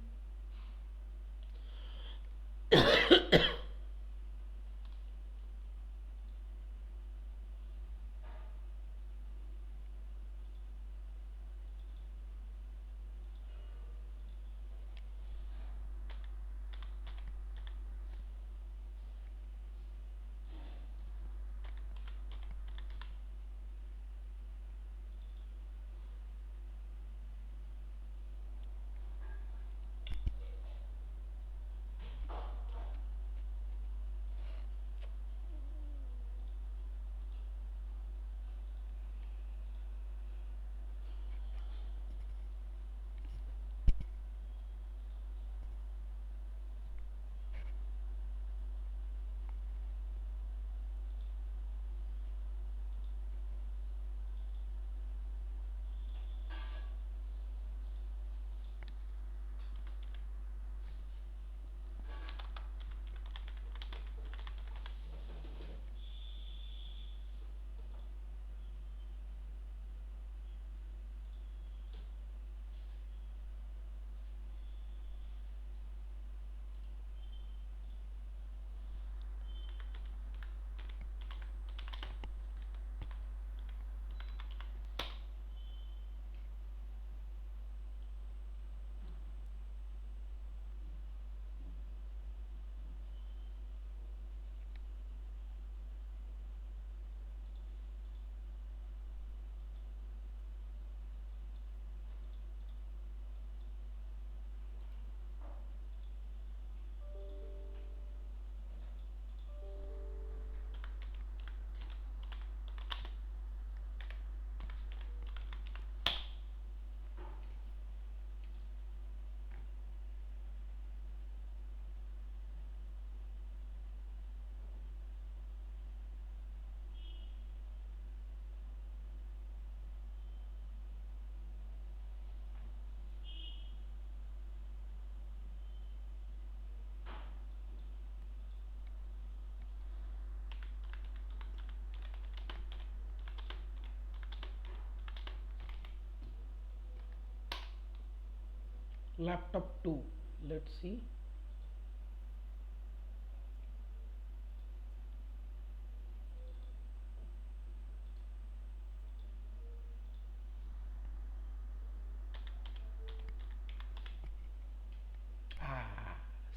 laptop 2. Let's see.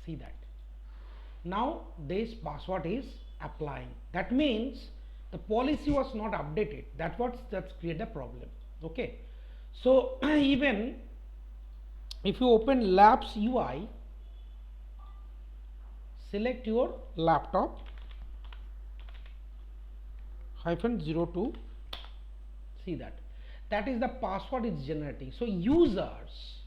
See that. Now this password is applying. That means the policy was not updated. That's create a problem. Okay. So even if you open labs UI, select your laptop -02. See that is the password is generating. So users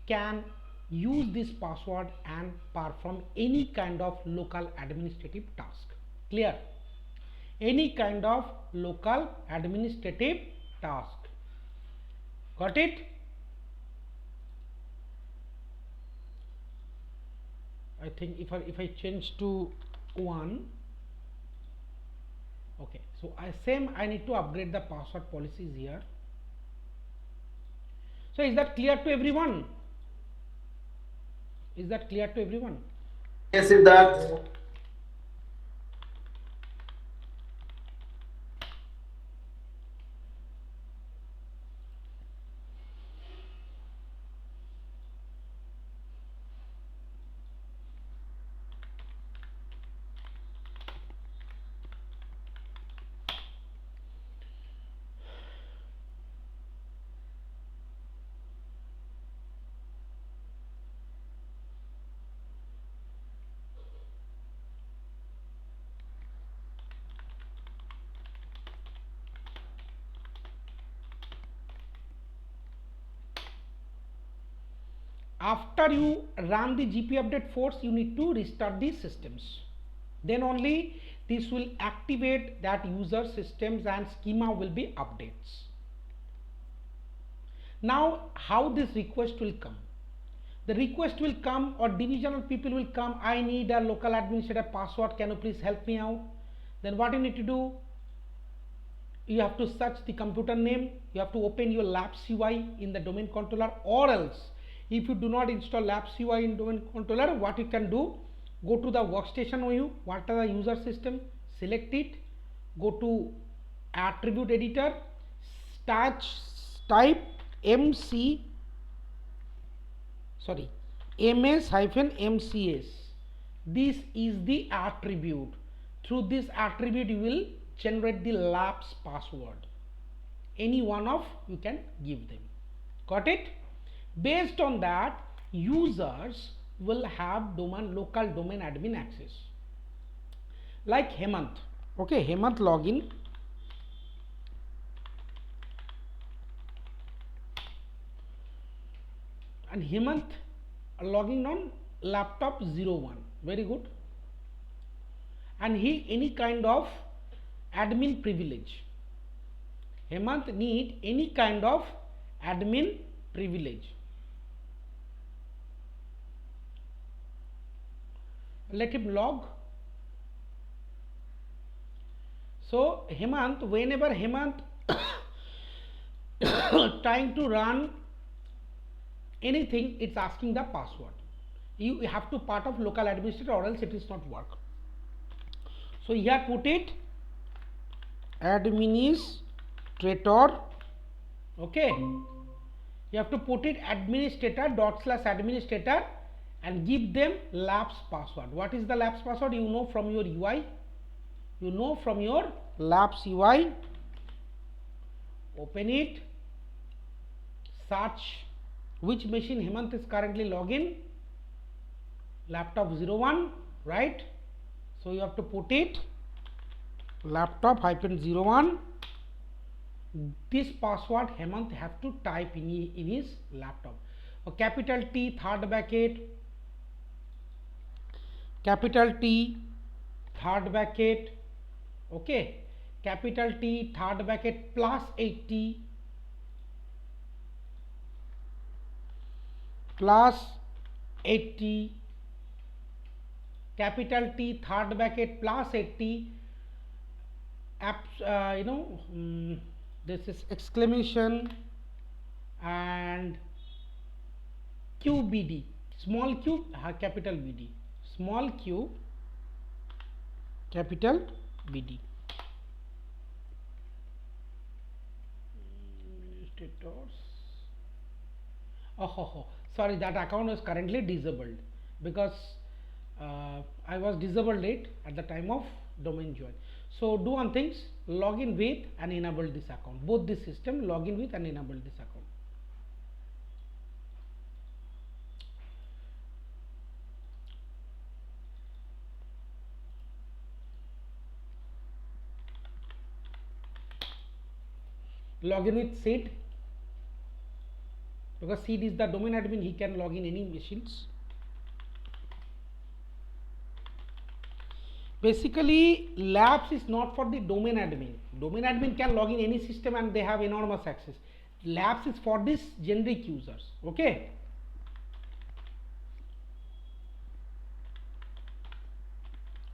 can use this password and perform any kind of local administrative task. Clear? Any kind of local administrative task. Got it? I think if I change to 1, okay, so I need to upgrade the password policies here. So is that clear to everyone? Is that clear to everyone? Yes, Siddharth. After you run the GP update force, you need to restart these systems. Then only this will activate that user systems and schema will be updates. Now how this request will come? The request will come, or divisional people will come, I need a local administrator password, can you please help me out? Then what you need to do? You have to search the computer name, you have to open your labs UI in the domain controller, or else if you do not install labs UI in domain controller, what you can do, go to the workstation view, what are the user system, select it, go to attribute editor, type ms-mcs. This is the attribute. Through this attribute you will generate the labs password. Any one of you can give them. Got it? Based on that, users will have local domain admin access. Like Hemant. Okay, Hemant login. And Hemant logging on laptop 01. Very good. And he any kind of admin privilege. Hemant need any kind of admin privilege. Let him log. So Hemant, whenever Hemant trying to run anything, it's asking the password. You have to part of local administrator, or else it is not work. So here put it administrator. Okay, you have to put it administrator/administrator and give them labs password. What is the labs password? You know from your UI. You know from your labs UI. Open it, search which machine Hemant is currently login. Laptop 01, right? So you have to put it laptop -01. This password Hemant have to type in his laptop. A capital T third bracket, capital T third bracket, okay, capital T third bracket +80 +80, capital T third bracket +80, this is exclamation and QBD, small q, capital BD, small q, capital BD. Status. Oh, sorry, that account was currently disabled because I was disabled it at the time of domain join. So do one things, log in with and enable this account, both this system, log in with and enable this account. Log in with Sid, because Sid is the domain admin, he can log in any machines. Basically labs is not for the domain admin. Domain admin can log in any system and they have enormous access. Labs is for this generic users. Okay,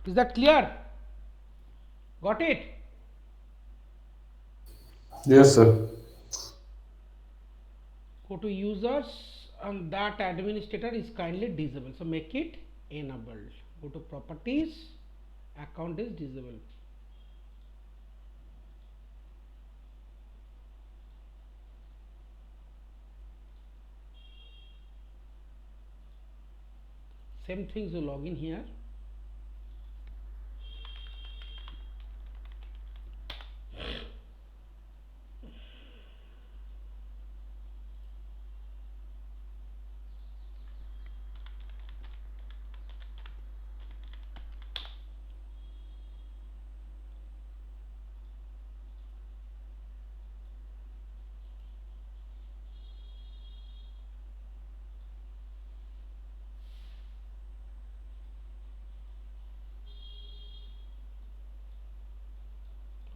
is that clear? Got it? Yes, sir. Go to users and that administrator is kindly disabled, so make it enabled. Go to properties, account is disabled. Same things, you log in here.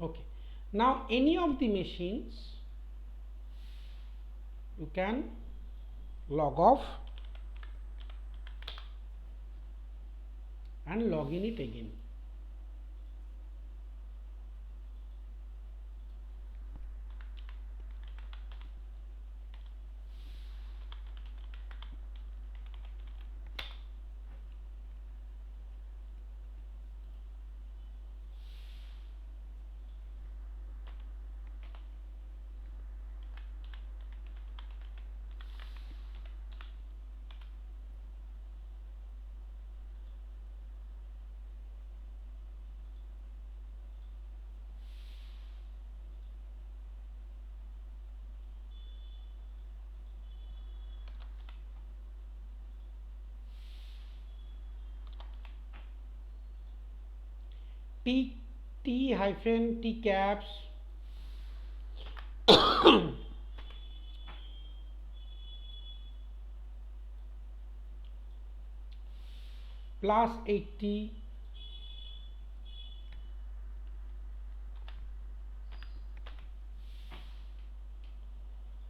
Okay, now any of the machines you can log off and log in it again. T hyphen T caps plus 80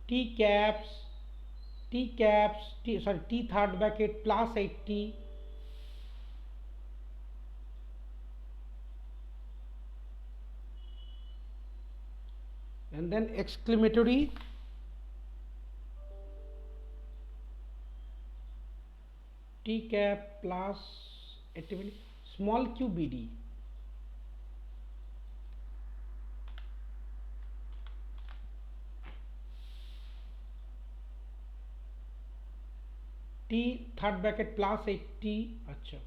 T caps T third bracket plus 80 and then exclamatory T cap plus activity small q BD T third bracket plus 80. अच्छा,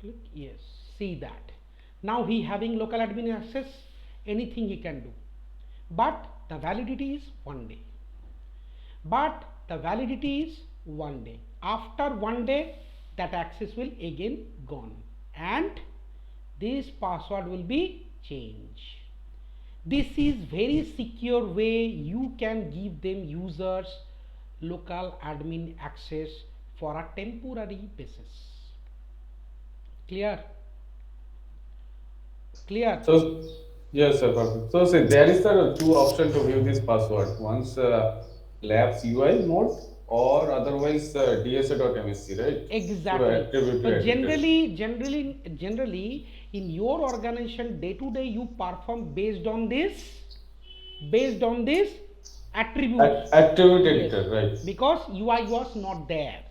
click yes, see that now he having local admin access, anything he can do, but the validity is 1 day, after 1 day that access will again gone and this password will be changed. This is very secure way you can give them users local admin access for a temporary basis. Clear? So, yes, sir, perfect. So, see, there is two option to view this password. Once labs UI mode or otherwise dsa.msc, right? So, Exactly. attribute to So editor. generally in your organization day to day you perform based on this attributes. Activity Yes, editor, right? because UI was not there,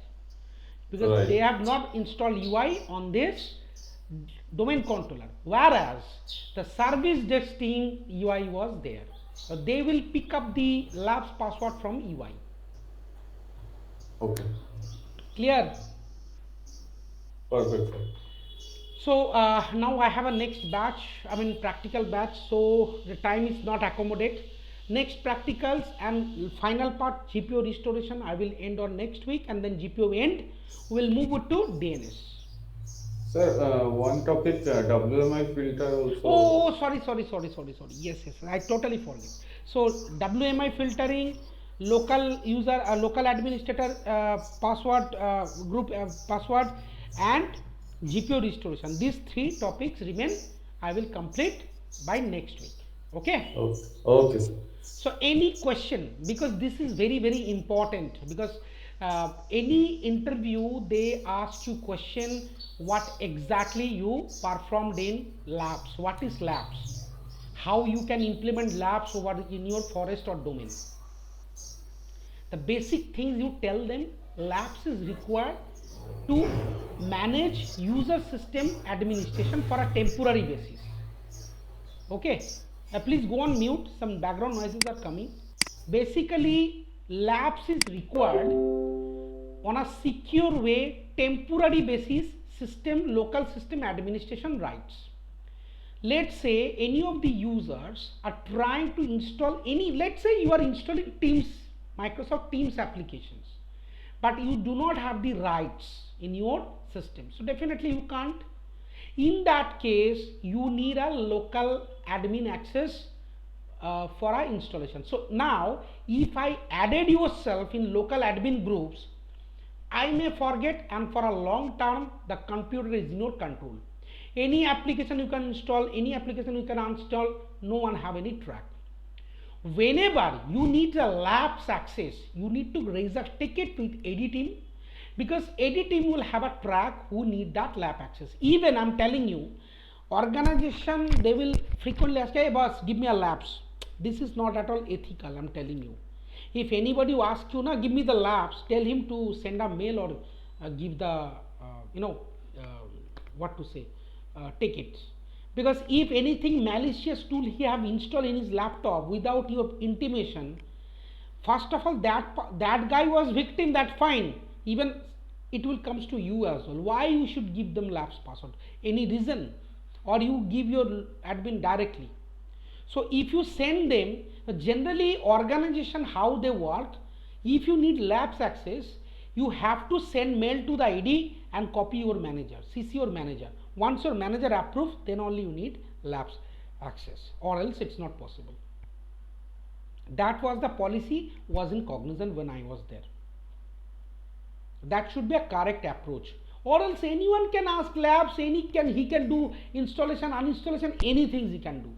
because Right. they have not installed UI on this domain controller, whereas the service desk team UI was there. So they will pick up the labs password from UI. Okay. Clear? Perfect, sir. So now I have a next batch, I mean practical batch, so the time is not accommodate. Next practicals and final part GPO restoration I will end on next week, and then GPO end we will move it to DNS. Sir, one topic, WMI filter also. Oh, sorry. Yes, I totally forget. So WMI filtering, local user, local administrator password, group password, and GPO restoration. These three topics remain. I will complete by next week. Okay. Okay, okay, sir. So any question, because this is very important, because any interview they ask you question what exactly you performed in labs, what is labs, how you can implement labs over in your forest or domain. The basic things you tell them, labs is required to manage user system administration for a temporary basis. Okay, please go on mute, some background noises are coming. Basically labs is required on a secure way, temporary basis, local system administration rights. Let's say any of the users are trying to install any, let's say you are installing Teams, Microsoft Teams applications, but you do not have the rights in your system, so definitely you can't. In that case you need a local admin access for our installation. So now if I added yourself in local admin groups, I may forget, and for a long term the computer is in your control. Any application you can install, any application you can install, no one have any track. Whenever you need a labs access, you need to raise a ticket with AD team, because AD team will have a track who need that lab access. Even I'm telling you, organization they will frequently ask, hey boss, give me a labs. This is not at all ethical, I'm telling you. If anybody asks you, na, give me the labs, tell him to send a mail or give the what to say, tickets. Because if anything malicious tool he have installed in his laptop without your intimation, first of all that guy was victim, that fine, even it will comes to you as well. Why you should give them labs password, any reason, or you give your admin directly. So if you send them, generally organization how they work, if you need labs access you have to send mail to the ID and copy your manager, CC your manager. Once your manager approves, then only you need labs access, or else it's not possible. That was the policy was in cognizant when I was there. That should be a correct approach, or else anyone can ask labs, he can do installation, uninstallation, anything he can do.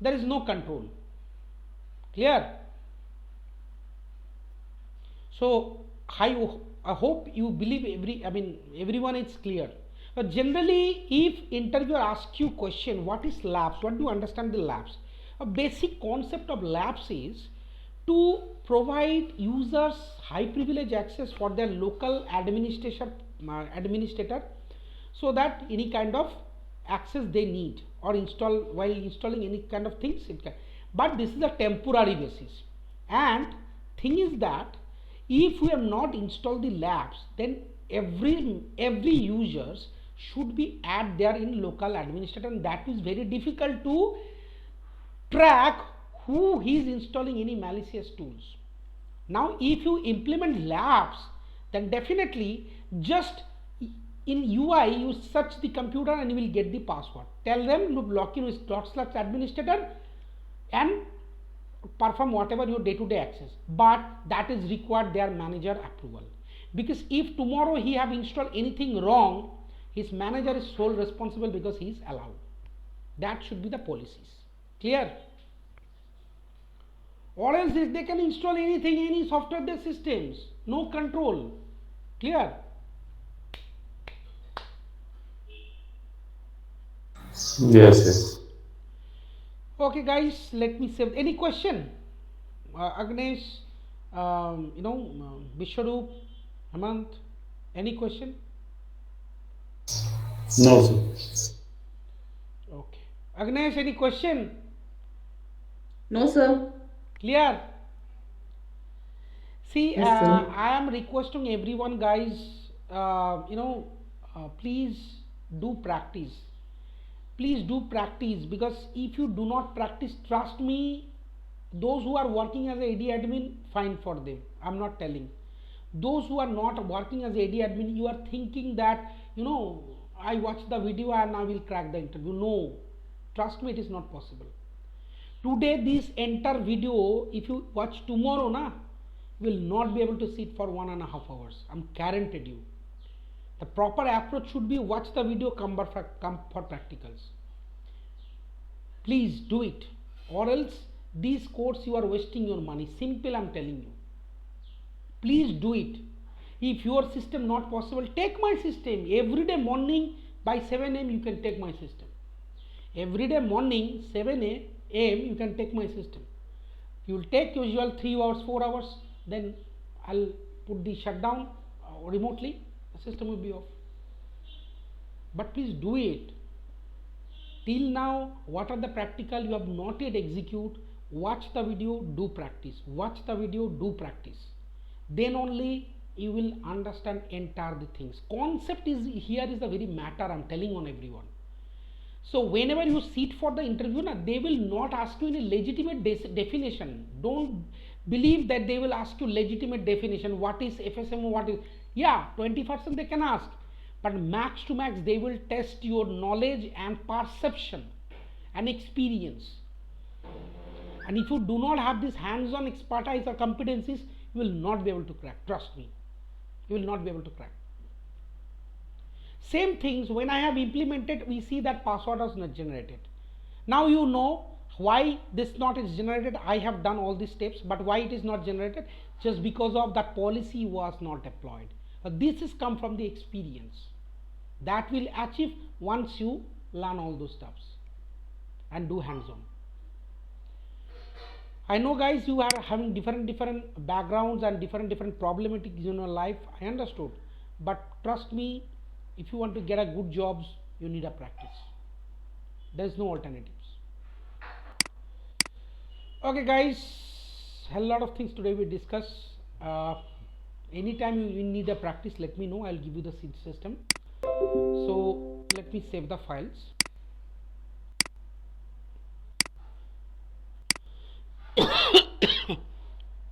There is no control. Clear? So I hope you believe everyone is clear. But generally if interviewer asks you question what is labs, what do you understand the labs, a basic concept of labs is to provide users high privilege access for their local administrator, so that any kind of access they need or install while installing any kind of things it can. But this is a temporary basis, and thing is that if we have not installed the labs, then every users should be add there in local administrator, and that is very difficult to track who is installing any malicious tools. Now if you implement labs, then definitely just in UI you search the computer and you will get the password. Tell them to log in with /administrator and perform whatever your day-to-day access, but that is required their manager approval, because if tomorrow he have installed anything wrong, his manager is sole responsible because he is allowed. That should be the policies. Clear? Or else they can install anything, any software based systems, no control. Clear? Yes, yes. Okay, guys, let me save. Any question? Agnesh, Vishwaroop, Hemant, any question? No, sir. Okay. Agnesh, any question? No, sir. Clear? See, Yes, sir. I am requesting everyone, guys, please do practice. Please do practice, because if you do not practice, trust me, those who are working as a AD admin, fine for them. I'm not telling. Those who are not working as a AD admin, you are thinking that, I watch the video and I will crack the interview. No, trust me, it is not possible. Today, this entire video, if you watch tomorrow, na, you will not be able to sit for 1.5 hours. I'm guaranteed you. The proper approach should be watch the video, come for practicals. Please do it, or else this course you are wasting your money. Simple, I'm telling you. Please do it. If your system not possible, take my system. Every day morning by 7 a.m. you can take my system. Every day morning 7 a.m. you can take my system. You will take usual 3 hours, 4 hours, then I'll put the shutdown remotely, the system will be off. But please do it. Till now, what are the practical you have not yet execute? Watch the video, do practice. Watch the video, do practice. Then only you will understand entire the things. Concept is here is the very matter I'm telling on everyone. So whenever you sit for the interview, they will not ask you any legitimate definition. Don't believe that they will ask you legitimate definition. What is FSMO? What is, yeah, 20% they can ask, but max to max they will test your knowledge and perception and experience. And if you do not have this hands-on expertise or competencies, you will not be able to crack. Trust me, you will not be able to crack. Same things, when I have implemented, we see that password was not generated. Now you know why this not is generated. I have done all these steps, but why it is not generated? Just because of that policy was not deployed. This is come from the experience that will achieve once you learn all those steps and do hands-on. I know, guys, you are having different backgrounds and different problematics in your life. I understood, but trust me, if you want to get a good jobs, you need a practice. There is no alternatives. Okay, guys, a lot of things today we discuss. Anytime you need a practice, let me know. I'll give you the seed system. So let me save the files.